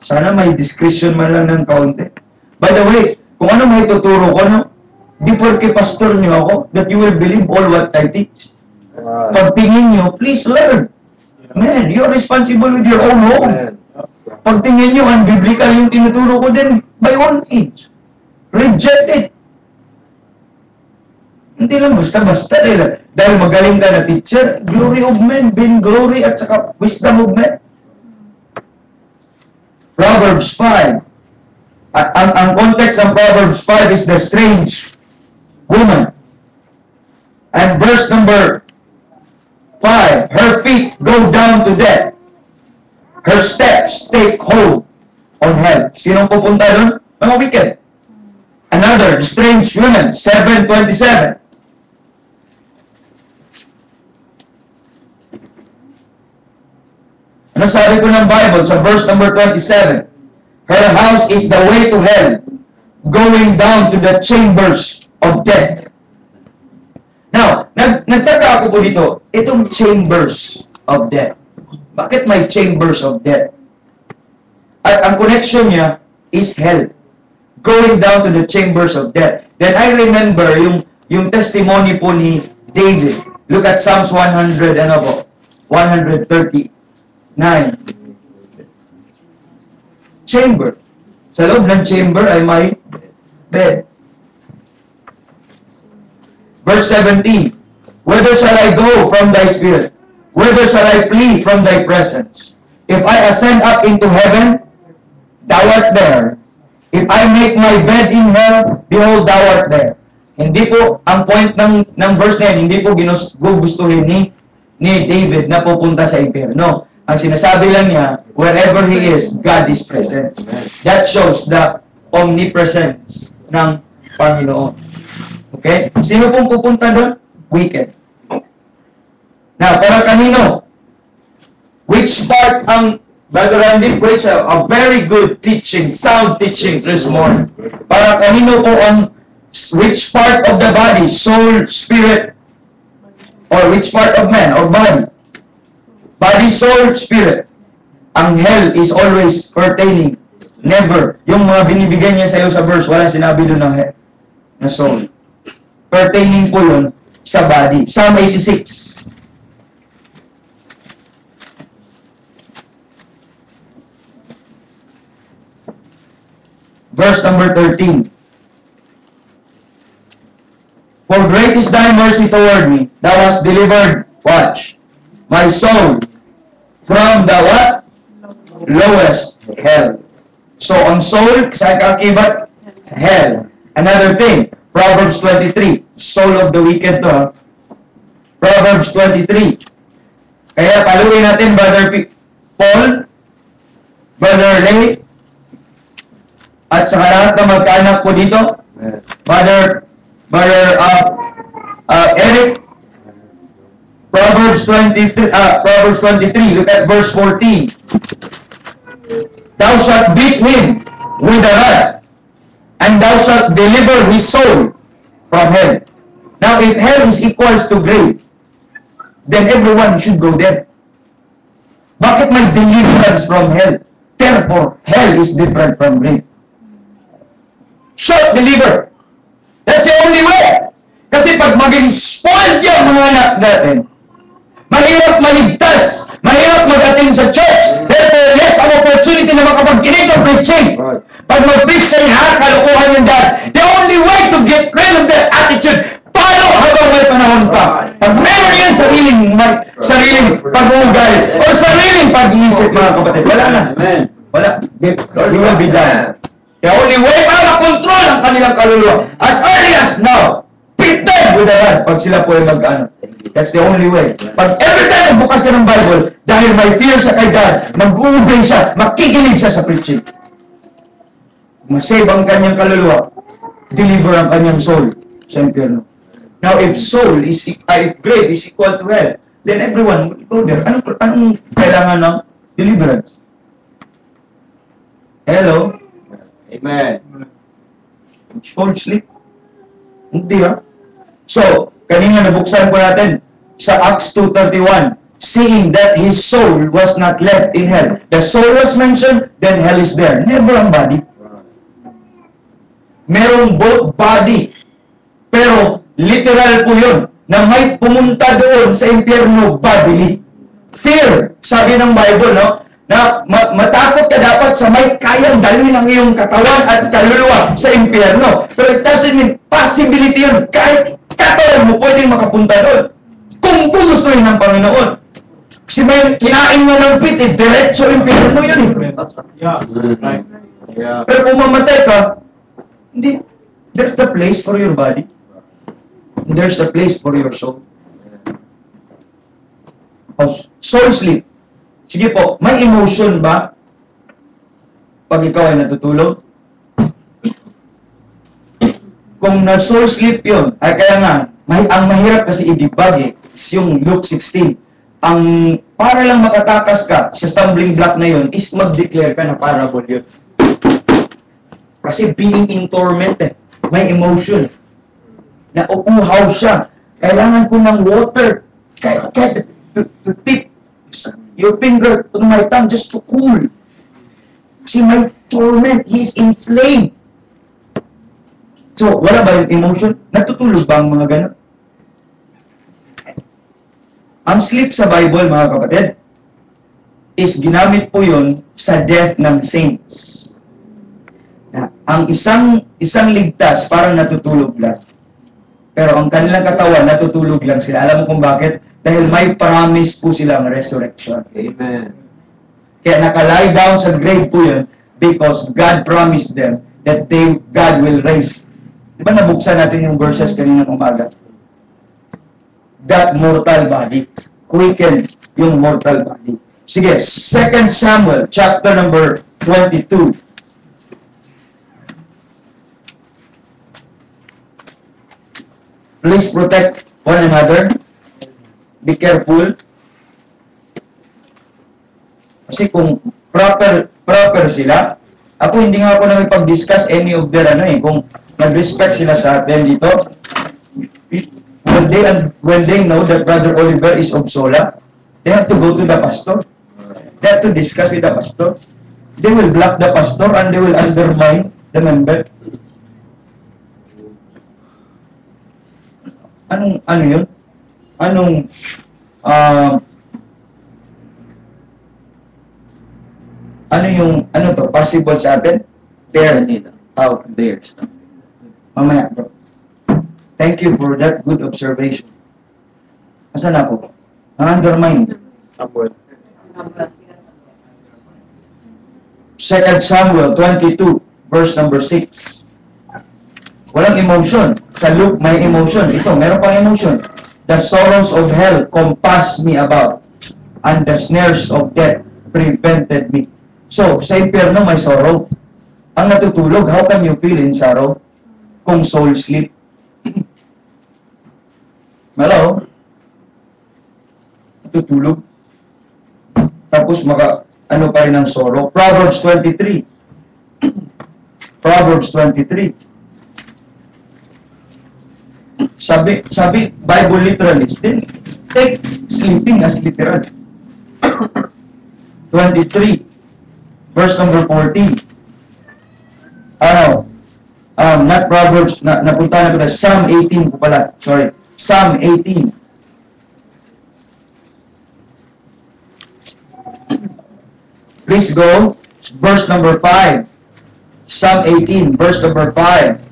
Speaker 1: Sana may discretion man lang ng kaunti. By the way, kung ano may tuturo ko, no? Di porke pastor nyo ako, that you will believe all what I teach. Pagtingin nyo, please learn. Man, you're responsible with your own home. Pagtingin nyo, unbiblical yung tinuturo ko din, by all means. Reject it. Hindi lang basta-basta dahil magaling ka na teacher, glory of men, vain glory, at saka wisdom of men. Proverbs 5. Ang context ng Proverbs 5 is the strange woman. And verse number 5, her feet go down to death. Her steps take hold on hell. Sinong pupunta doon? Mga wicked. Another strange woman, 7:27. Ano sabi ko ng Bible sa verse number 27? Her house is the way to hell, going down to the chambers of death. Now, nagtaka ako po dito, itong chambers of death. Bakit may chambers of death? At ang connection niya is hell, going down to the chambers of death. Then I remember yung testimony po ni David. Look at Psalms 100 and above, 139. Chamber. Sa loob ng chamber ay may bed. Verse 17. Whither shall I go from thy spirit? Whither shall I flee from thy presence? If I ascend up into heaven, thou art there. If I make my bed in hell, behold, thou art there. Hindi po, ang point ng verse na yan, hindi po gustuhin ni David na pupunta sa impyerno. Ang sinasabi lang niya, wherever he is, God is present. That shows the omnipresence ng Panginoon. Okay? Sino pong pupunta doon? Wicked. Now, para kanino? Which part ang Brother Randy preached a very good teaching, sound teaching this morning. Para kanino po ang which part of the body, soul, spirit, or which part of man, or body? Body, soul, spirit. Ang hell is always pertaining. Never. Yung mga binibigyan niya sa iyo sa verse, wala sinabi doon ng hell, na soul. Pertaining po yun sa body. Psalm 86. Verse number 13. For great is thy mercy toward me. Thou hast delivered, watch, my soul from the what? Lowest hell. So, on soul, sa kakibat, hell. Another thing, Proverbs 23. Soul of the wicked to. Proverbs 23. Kaya paluin natin, Brother Paul, Brother Ray, at sa lahat na magkaanak po dito, Brother Eric, Proverbs 23, look at verse 14. Thou shalt beat him with a rod, and thou shalt deliver his soul from hell. Now, if hell is equals to grave, then everyone should go there. Bakit may deliverance from hell? Therefore, hell is different from grave. Shall deliver. That's the only way. Kasi pag maging spoiled yung mga anak natin, mahirap maligtas, mahirap mag-attend sa church. Therefore, yes, ang opportunity na makapagkinig ng preaching. Pag mag-preach na lahat, kalukuhan yung dad. The only way to get rid of that attitude, paano habang may panahon pa? Pag meron yan sariling pag-uugali o sariling pag-iisip, mga kapatid, wala na. Wala. You will be done. The only way para makontrol ang kanilang kaluluwa, as early as now, pitted with the rod pag sila po ay mag-ano. That's the only way. Pag every time bukas ka ng Bible, dahil may fear sa kay God, mag-uubay siya, makikinig siya sa preaching. Masave ang kanyang kaluluwa, deliver ang kanyang soul sa impyerno. Now, if soul is, if grave is equal to hell, then everyone will go there. Anong kailangan ng deliverance. Hello?
Speaker 4: Amen.
Speaker 1: Soul sleep. Hindi ha? So, kanina nabuksan po natin sa Acts 2:31, seeing that his soul was not left in hell. The soul was mentioned, then hell is there. Never ang body. Merong both body. Pero, literal po yun, na may pumunta doon sa impyerno bodily. Fear, sabi ng Bible, no? Na matakot ka dapat sa may kayang dalhin ang iyong katawan at kaluluwa sa impyerno. Pero it doesn't mean possibility yun. Kahit katawan mo pwedeng makapunta doon. Kung gustuhin ng Panginoon. Kasi may kinain mo ng pit, diretso impyerno yun.
Speaker 2: Yeah. Right.
Speaker 4: Yeah.
Speaker 1: Pero kung mamatay ka, hindi. There's the place for your body. There's a place for your soul. Oh, soul sleep. Sige po, may emotion ba pag ikaw ay natutulog? Kung nag-soul sleep yun, ay kaya nga, ang mahirap kasi i-debug is yung Luke 16. Ang para lang makatakas ka sa stumbling block na yun is mag-declare ka na parable yun. Kasi being in torment, may emotion. Nauuhaw siya. Kailangan ko ng water. Kahit to tip your finger to my tongue just to cool. Kasi may torment. He's inflamed. So, wala ba yung emotion? Natutulog ba ang mga ganun? Ang sleep sa Bible, mga kapatid, is ginamit po yun sa death ng saints. Na, ang isang ligtas, parang natutulog lang. Pero ang kanilang katawan, natutulog lang sila. Alam mo kung bakit? Dahil may promise po silang resurrection.
Speaker 4: Amen.
Speaker 1: Kaya naka-lie down sa grave po yun because God promised them that God will raise. Di ba nabuksan natin yung verses kaninang umaga? That mortal body. Quicken yung mortal body. Sige, 2 Samuel, chapter number 22. Please protect one another. Be careful. Kasi kung proper sila, ako hindi nga ako nakipag-discuss any of their kung nag-respect sila sa atin dito. When they know that Brother Oliver is Obsola, they have to go to the pastor. They have to discuss with the pastor. They will block the pastor and they will undermine the member. Ano yun? Ano to? Possible sa atin? There. Out.
Speaker 3: Theirs.
Speaker 1: Mamaya, bro. Thank you for that good observation. Asan ako? Na-undermine.
Speaker 2: Samuel.
Speaker 1: 2 Samuel 22, verse number 6. Walang emotion. Sa Luke, may emotion. Ito, meron pang emotion. The sorrows of hell compassed me about, and the snares of death prevented me. So, sa impyerno may sorrow. Ang natutulog, how can you feel in sorrow? Kung soul sleep. Hello? Natutulog. Tapos ano pa rin ang sorrow. Proverbs 23. Proverbs 23. Sabi, Bible literalist, take sleeping as literal. 23, verse number 14. Not Proverbs, napunta na ko na, Psalm 18 po pala, sorry, Psalm 18. Please go, verse number 5. Psalm 18, verse number 5.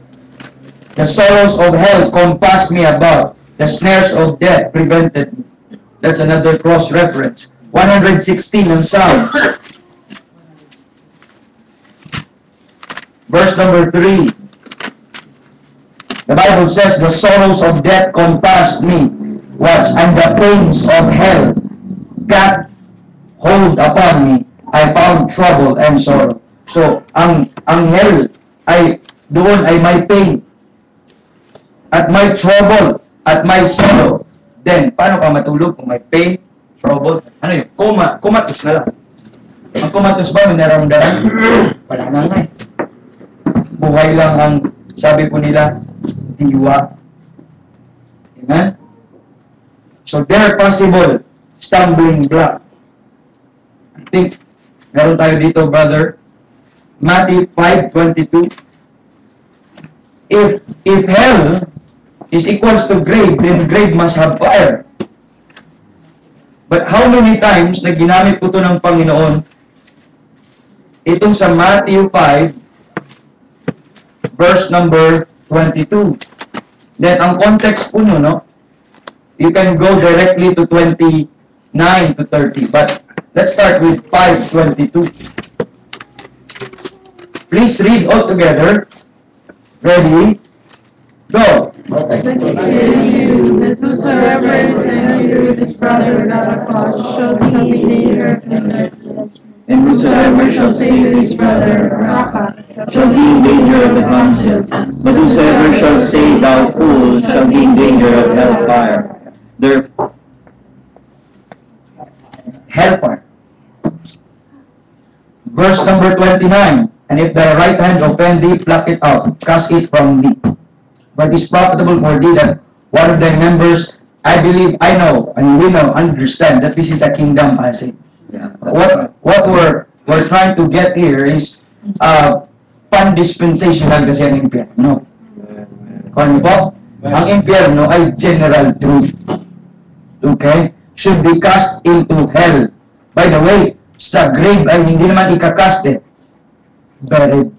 Speaker 1: The sorrows of hell compassed me about. The snares of death prevented me. That's another cross-reference. 116 ng Psalm. Verse number 3. The Bible says, the sorrows of death compassed me. Watch. And the pains of hell got hold upon me. I found trouble and sorrow. So, ang hell ay, doon ay may pain. At may trouble, at may sorrow. Then, paano ka matulog kung may pain, trouble? Ano yun? Comatose na lang. Ang kumatos ba, may naramdaman? Wala na nga eh. Buhay lang ang, sabi po nila, diwa. Amen? So, there are possible stumbling block. I think, meron tayo dito, brother. Matthew 5:22. If hell is equals to grave, then grave must have fire. But how many times na ginamit po ito ng Panginoon? Itong sa Matthew 5, verse number 22. Then, ang context po no, you can go directly to 29 to 30. But, let's start with 5:22. Please read all together. Ready? Go.
Speaker 4: Okay.
Speaker 5: But I say to you, that whosoever is angry with his brother without a cause shall be in danger of judgment.
Speaker 3: And whosoever shall say to his brother,
Speaker 5: Raka,
Speaker 3: shall be in danger of the council, but whosoever shall say, thou fool, shall be in danger of hellfire. Therefore,
Speaker 1: Hellfire. Verse number 29. And if thy right hand offend thee, pluck it out, cast it from thee. But it is profitable for thee that one of thy members, I believe, I know, and we know, understand that this is a kingdom passage.
Speaker 3: yeah,
Speaker 1: What we're trying to get here is pan-dispensational kasi ang impyerno. Kung po, ang impyerno ay general truth. Okay? Should be cast into hell. By the way, sa grave ay hindi naman ikakast eh. Buried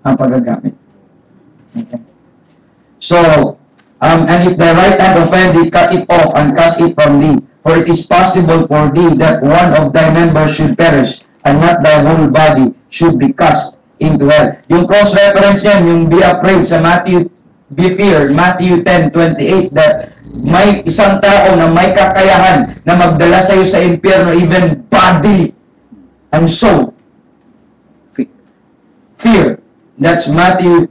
Speaker 1: ang paggagamit. Okay? So, and if the right hand offend thee, cut it off and cast it from thee. For it is possible for thee that one of thy members should perish, and not thy whole body should be cast into hell. Yung cross-reference yan, yung be afraid sa Matthew, be feared, Matthew 10:28, that may isang tao na may kakayahan na magdala sa iyo sa impyerno, even body and soul. Fear. That's Matthew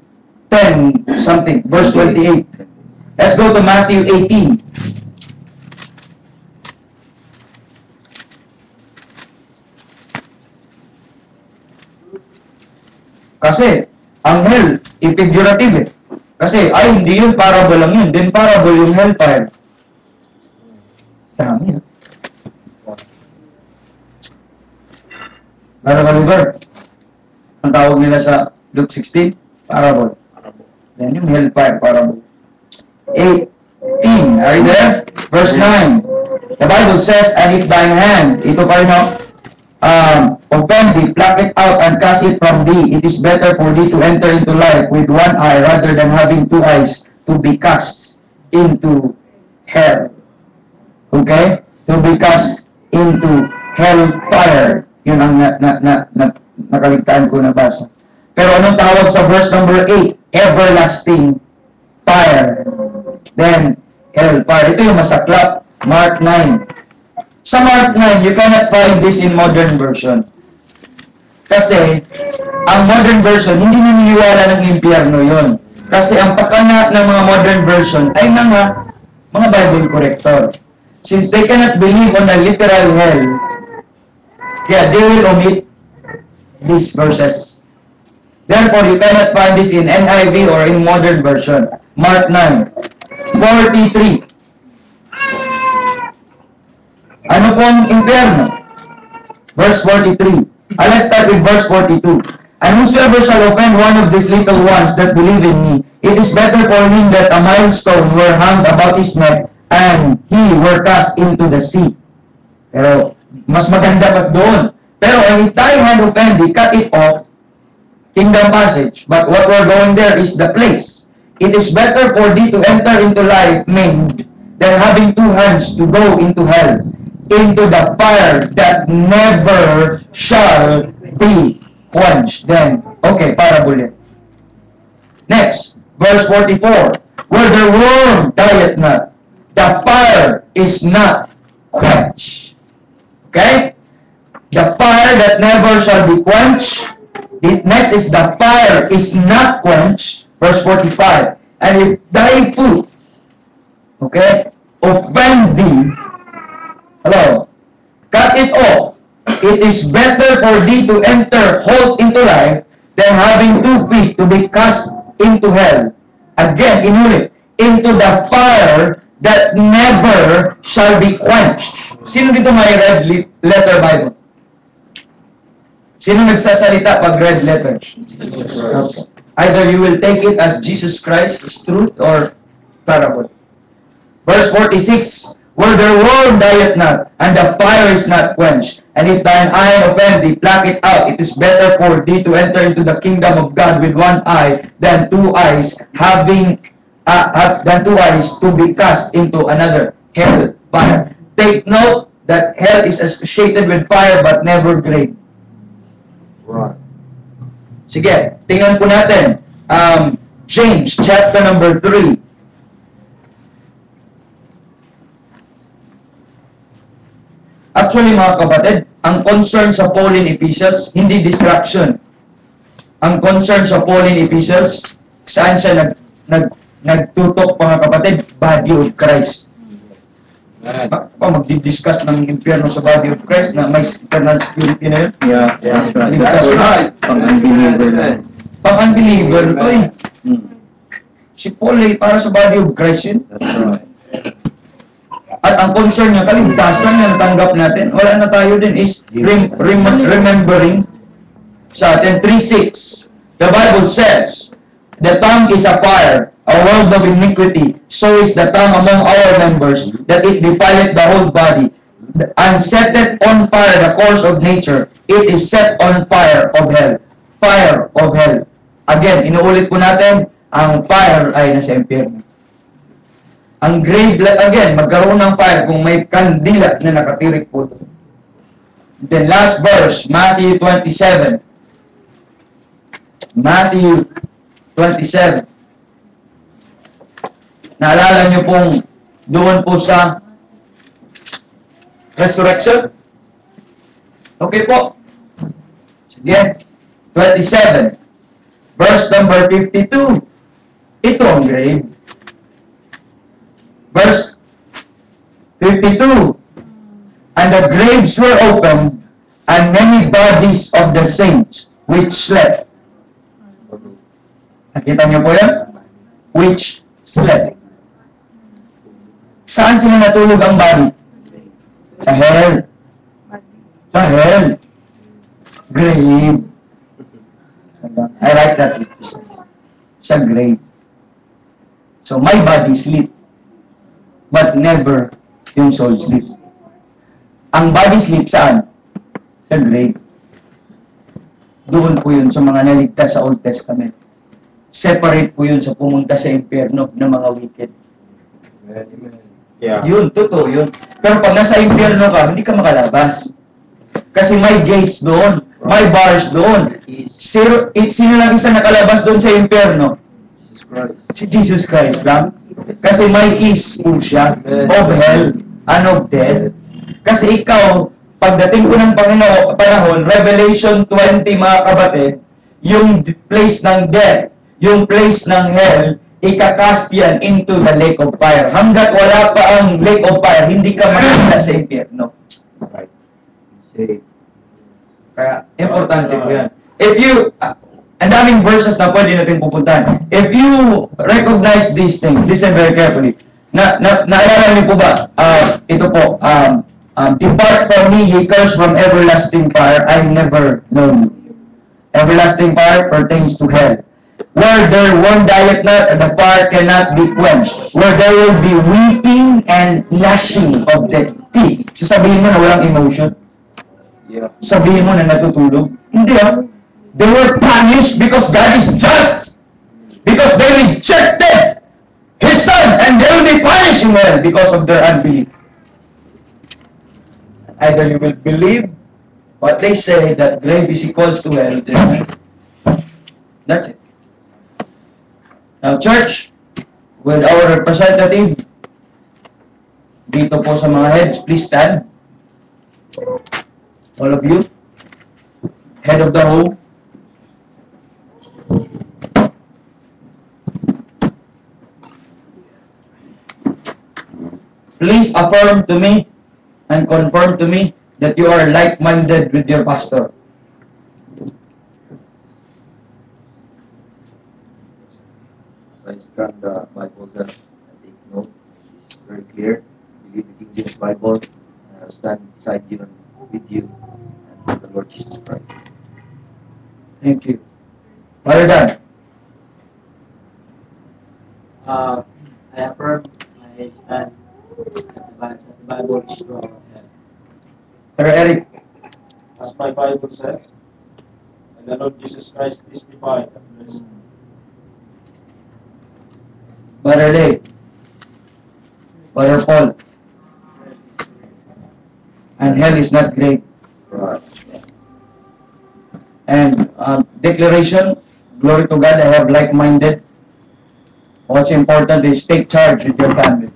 Speaker 1: 10 something, verse 28. Let's go to Matthew 18. Kasi, ang hell, figurative eh. Kasi, ay, hindi yun, parable lang yun. Then parable yung hellfire. Dami. Parable. Ang tawag nila sa Luke 16, parable. Yan yung hellfire parable. 18, are you there? Verse 9. The Bible says, and if thine hand, ito pa rin offend thee, pluck it out and cast it from thee. It is better for thee to enter into life with one eye rather than having two eyes to be cast into hell. Okay? To be cast into hellfire. Yun ang nakaligtaan ko na basa. Pero anong tawag sa verse number 8? Everlasting fire. Then, hellfire. Ito yung masaklap. Mark 9. Sa Mark 9, you cannot find this in modern version. Kasi, ang modern version, hindi naniniwala ng impyerno yun. Kasi ang pakana ng mga modern version ay mga Bible corrector. Since they cannot believe on a literal hell, yeah, they will omit these verses. Therefore, you cannot find this in NIV or in modern version. Mark 9:43. Ano po ang impyerno? Verse 43. Let's start with verse 42. And whosoever shall offend one of these little ones that believe in me, it is better for him that a millstone were hung about his neck, and he were cast into the sea. Pero, mas maganda pa doon. Pero, and if thy hand offend thee, cut it off. Kingdom passage. But what we're going there is the place. It is better for thee to enter into life maimed than having two hands to go into hell, into the fire that never shall be quenched. Then, okay, parable. Next, verse 44. Where the worm dieth not, the fire is not quenched. Okay? The fire that never shall be quenched. Next is the fire is not quenched. Verse 45. And if thy foot, okay, offend thee, hello, cut it off It is better for thee to enter whole into life than having 2 feet to be cast into hell. Again, inulit, into the fire that never shall be quenched. Sino dito may red letter Bible? Sino nagsasalita pag red letter? Okay. Either you will take it as Jesus Christ is truth or parable. Verse 46, where their worm dieth not, and the fire is not quenched, and if thine eye offend thee, pluck it out. It is better for thee to enter into the kingdom of God with 1 eye than 2 eyes, than 2 eyes to be cast into another hell fire. Take note that hell is associated with fire but never grave.
Speaker 4: Right.
Speaker 1: Sige, tingnan po natin. James, chapter number 3. Actually, mga kapatid, ang concern sa Pauline epistles, hindi distraction. Ang concern sa Pauline epistles, saan siya nagtutok, mga kapatid? Body of Christ. Magdi-discuss ng impyerno sa body of Christ na may eternal security na yun.
Speaker 3: Yeah, that's right.
Speaker 1: That's right.
Speaker 3: Pang-unbeliever na.
Speaker 1: Pang-unbeliever to eh. Si Paul ay para sa body of Christ yun.
Speaker 3: That's right.
Speaker 1: At ang concern niya, kaligtasan na natanggap natin, wala na tayo din, is remembering sa atin. 3:6, the Bible says, the tongue is a fire, a world of iniquity. So is the tongue among our members, that it defileth the whole body, and setteth on fire the course of nature. It is set on fire of hell. Fire of hell. Again, inuulit po natin, ang fire ay nasa impyerno. Ang grave, again, magkaroon ng fire kung may kandila na nakatirik po. Then last verse, Matthew 27. Matthew 27. Naalala niyo pong doon po sa resurrection? Okay po. Sige. 27. Verse number 52. Ito ang grave. Verse 52. And the graves were opened, and many bodies of the saints which slept. Nakita niyo po yan? Which slept. Saan sila natulog ang body? Sa hell. Sa hell. Grave. I like that. Sa grave. So my body sleep, but never yung soul sleep. Ang body sleep saan? Sa grave. Doon po yun sa mga naligtas sa Old Testament. Separate po yun sa pumunta sa impyerno ng mga wicked.
Speaker 2: Yeah.
Speaker 1: Yun, totoo yun. Pero pag nasa impyerno ka, hindi ka makalabas. Kasi may gates doon, may bars doon. Sino lang isa nakalabas doon sa impyerno? Si Jesus Christ lang. Kasi may keys po siya of hell and of death. Kasi ikaw, pagdating ko ng panahon, Revelation 20 mga kapatid, yung place ng death, yung place ng hell, ikakast yan into the lake of fire. Hanggat wala pa ang lake of fire, hindi ka makakita sa impyerno.
Speaker 2: Right.
Speaker 1: Kaya, importante po yan. If you, ang daming verses na pwede natin pupuntahan. If you recognize these things, listen very carefully. Naalala niyo po ba? Ito po, depart from me, ye cursed from everlasting fire, I never known you. Everlasting fire pertains to hell. Where there one dieth not, and the fire cannot be quenched. Where there will be weeping and gnashing of the teeth. Sasabihin mo na walang emotion.
Speaker 4: Yeah.
Speaker 1: Sabihin mo na natutulog. Hindi ah. They were punished because God is just. Because they rejected His Son, and they will be punished in hell because of their unbelief. Either you will believe what they say, that grave is equals to hell, then that's it. Now, church, with our representative, dito po sa mga heads, please stand. All of you. Head of the home. Please affirm to me and confirm to me that you are like-minded with your pastor.
Speaker 4: As I scan the Bible there, I take note. It's very clear. Believe the King James Bible. Stand beside you and with you and for the Lord Jesus Christ.
Speaker 1: Thank you. Brother Dan,
Speaker 2: I affirm I stand that the Bible is true. And
Speaker 1: Brother Eric,
Speaker 6: As my Bible says, and the Lord Jesus Christ is divine and blessed.
Speaker 1: Brother Lay, Brother Paul, and hell is not great.
Speaker 4: Right.
Speaker 1: And declaration, glory to God, I have like-minded. What's important is take charge with your family.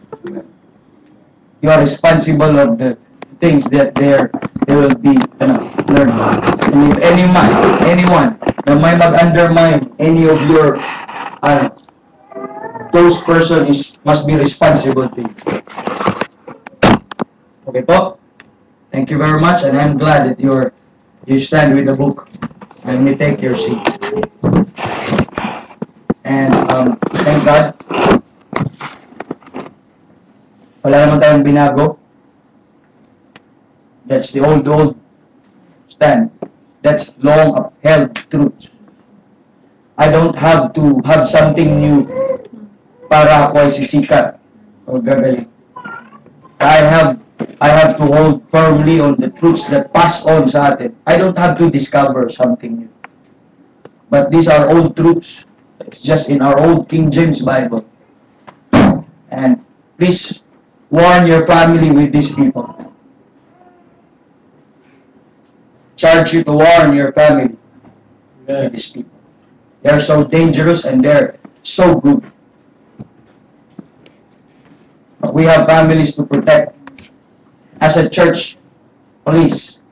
Speaker 1: You are responsible of the things that they will be learning. And if anyone na may mag-undermine any of your those person must be responsible to you. Okay po? Thank you very much, and I'm glad that you stand with the book. Let me take your seat. And thank God. Wala naman tayong binago. That's the old stand. That's long upheld truth. I don't have to have something new para ako ay sisikat o gagaling. I have to hold firmly on the truths that pass on sa atin. I don't have to discover something new. But these are old truths. It's just in our old King James Bible. And please warn your family with these people. Charge you to warn your family with these people. They're so dangerous and they're so good. But we have families to protect. As a church, please,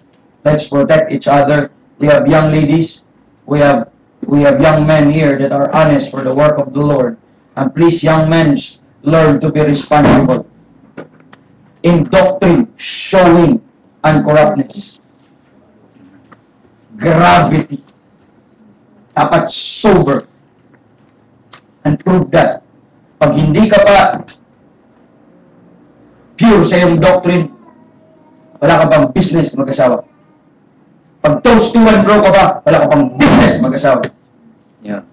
Speaker 1: let's protect each other. We have young ladies. We have young men here that are honest for the work of the Lord. And please, young men, learn to be responsible in doctrine, showing uncorruptness, gravity. Dapat sober. And prove that. Pag hindi ka pa pure sa iyong doctrine, wala ka pang business mag-asawa. Pag toast to and bro ka ba, wala ka pang business mag-asawa.
Speaker 3: Yeah.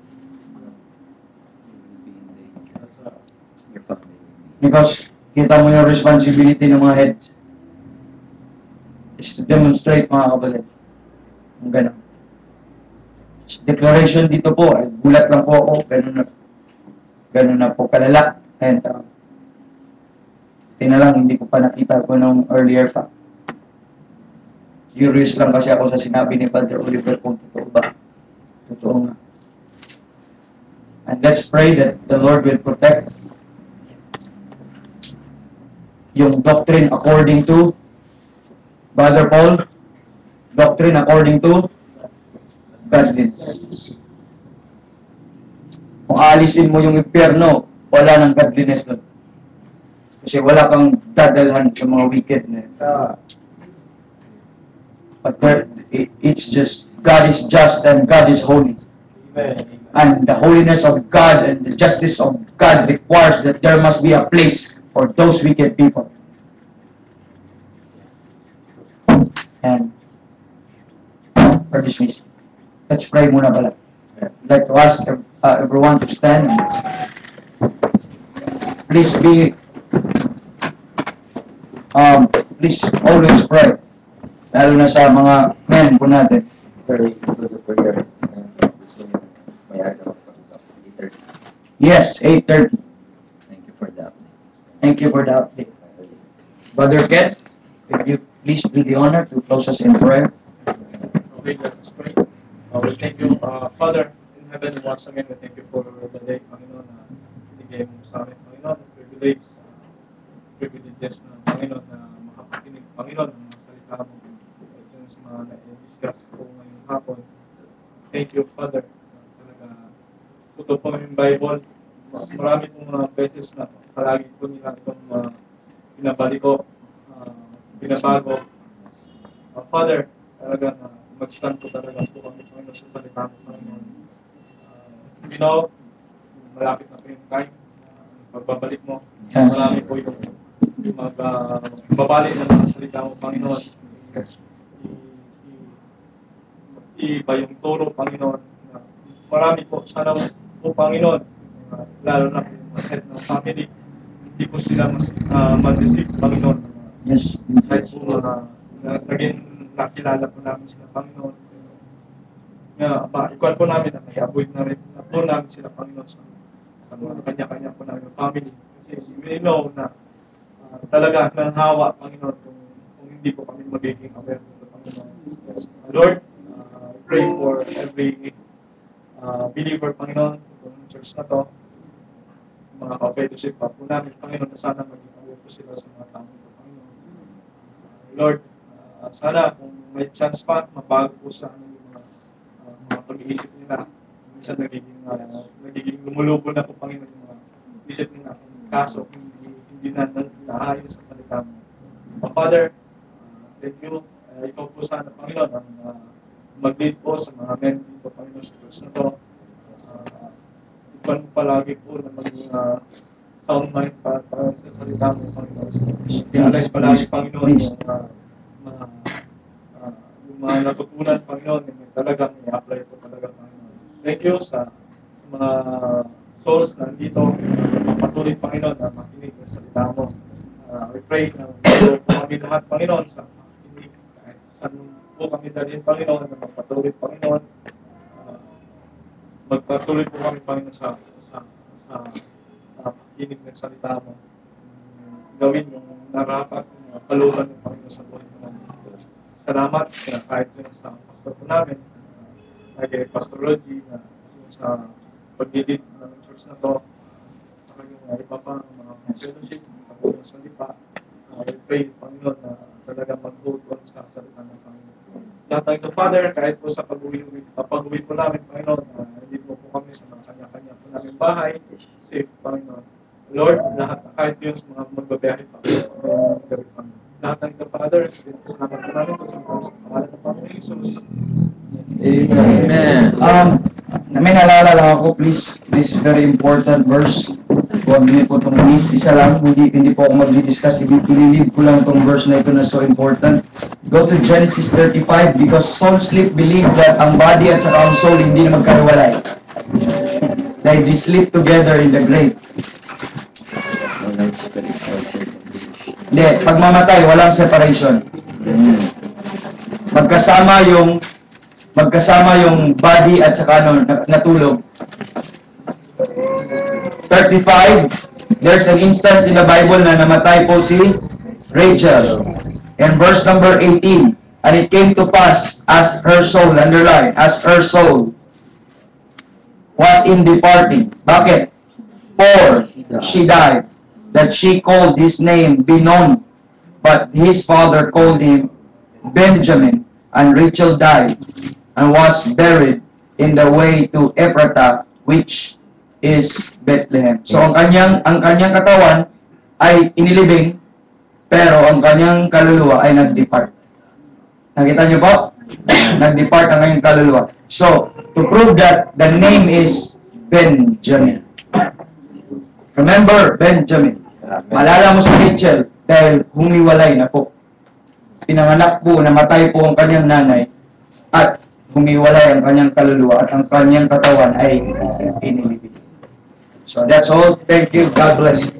Speaker 3: Your family.
Speaker 1: Because kita mo yung responsibility ng mga heads is to demonstrate, mga kapatid. Ang ganun. Declaration dito po, ay gulat lang po ako, ganun na po kalala. And lang, hindi ko pa nakita ko nung earlier pa. Curious lang kasi ako sa sinabi ni Father Oliver kung totoo ba. Totoo nga. And let's pray that the Lord will protect yung doctrine according to Brother Paul, doctrine according to godliness. Kung alisin mo yung impyerno, wala nang godliness doon. Kasi wala kang dadalhan sa mga wicked na. But it's just, God is just and God is holy.
Speaker 6: Amen.
Speaker 1: And the holiness of God and the justice of God requires that there must be a place for those wicked people. And for dismissed. Let's pray muna pala. I'd like to ask everyone to stand. Please always pray. Lalo na sa mga men po natin.
Speaker 4: Very good prayer. And gusto niyo may araw pag-usap. 8:30.
Speaker 1: Yes, 8:30.
Speaker 3: Thank you for that.
Speaker 1: Thank you for the update. Brother Ken, if you please do the honor to close us in prayer.
Speaker 6: Okay, let us pray. We thank you, Father in heaven, once again, we thank you for the day, Panginoon, na binigay mo sa amin, Panginoon, privileges na, Panginoon, na makapakinig, Panginoon, ng mga salita mo, at sa mga na-discuss ko ngayong hapon. Thank you, Father, talaga, puto po yung Bible, marami pong mga beses na palagi po nila itong pinabago, Father, talaga na mag-stand ko talaga po kami, Panginoon, sa salita mo, Panginoon. You know, malapit na po yung time, pagbabalik mo,
Speaker 1: Yes.
Speaker 6: marami po yung magbabalik ng mga salita mo, Panginoon. Iba yung turo, Panginoon. Marami po, sana po, Panginoon, lalo na po yung head ng family, hindi po sila mas mag-receive, Panginoon.
Speaker 1: Yes.
Speaker 6: Kahit po naging nakilala po namin sila, Panginoon. Ikuan po namin na may avoid na rin po namin sila, Panginoon, sa mga kanya-kanya po namin family. Kasi we know na talaga ng hawa, Panginoon, kung hindi po kami magiging aware ng Panginoon. Lord, I pray for every believer, Panginoon, itong church na to, mga ka-fellowship pa po namin, Panginoon, na sana maging aware po sila sa mga tao nito, Panginoon. Lord, sana kung may chance pa, mabago po sa mga pag-iisip nila. Minsan nagiging lumulubo na po, Panginoon, yung mga isip nila. Kaso, hindi na naayon sa salita mo. Father, thank you. Ikaw po sana, Panginoon, ang mag-lead po sa mga men dito, Panginoon, sa church na to. Ikaw mo palagi po na maging sound mind para sa salita mo, Panginoon. Kaya palagi, Panginoon, yung mga natutunan, Panginoon, yung talagang i-apply po talaga, Panginoon. Thank you sa mga souls na dito, patuloy, Panginoon, na makinig ng salita mo. We pray na kami lahat, Panginoon, sa makinig, kahit saan po kami dalhin, Panginoon, na magpatuloy, Panginoon. Magpatuloy po kami, Panginoon, sa makinig ng salita mo. Gawin yung narapat, yung kalooban ng Panginoon sa buhay mo. Salamat kahit yun sa pastor po namin, kay Pastor Rogie, na sa pag-lead ng church na to, sa kanyang iba pa mga fellowship, pag-ulang sa lipa. I pray, Panginoon, na talaga mag-hold on sa salita ng Panginoon. Lahat ng ito, Father, kahit po sa pag-uwi po namin, Panginoon, hindi po kami sa mga kanya-kanya po namin bahay, safe, Panginoon. Lord, lahat, kahit yun sa mga magbabiyahe, Panginoon, gawin, Panginoon. Lahat ng ito, Father, salamat po namin po sa pangalan ng Panginoon Jesus.
Speaker 3: Amen.
Speaker 1: May naalala lang ako, please. This is very important verse. Huwag niyo po itong miss. Isa lang, hindi po ako mag-discuss. I-leave ko lang itong verse na ito na so important. Go to Genesis 35, because soul sleep believe that ang body at saka ang soul hindi na magkahiwalay. They sleep together in the grave. Hindi, pag mamatay, walang separation. Magkasama yung body at saka natulog. 35, there's an instance in the Bible na namatay po si Rachel. And verse number 18, and it came to pass as her soul, underline, as her soul was in departing. Bakit? For she died, that she called his name Benon, but his father called him Benjamin. And Rachel died and was buried in the way to Ephratah, which is Bethlehem. So ang kanyang katawan ay inilibing, pero ang kanyang kaluluwa ay nag-depart. Nakita niyo po? Nag-depart ang kanyang kaluluwa. So, to prove that the name is Benjamin. Remember, Benjamin. Malala mo si Rachel dahil humiwalay na po. Pinanganak po, namatay po ang kanyang nanay at humiwalay ang kanyang kaluluwa at ang kanyang katawan ay inilibing. So that's all. Thank you. God bless you.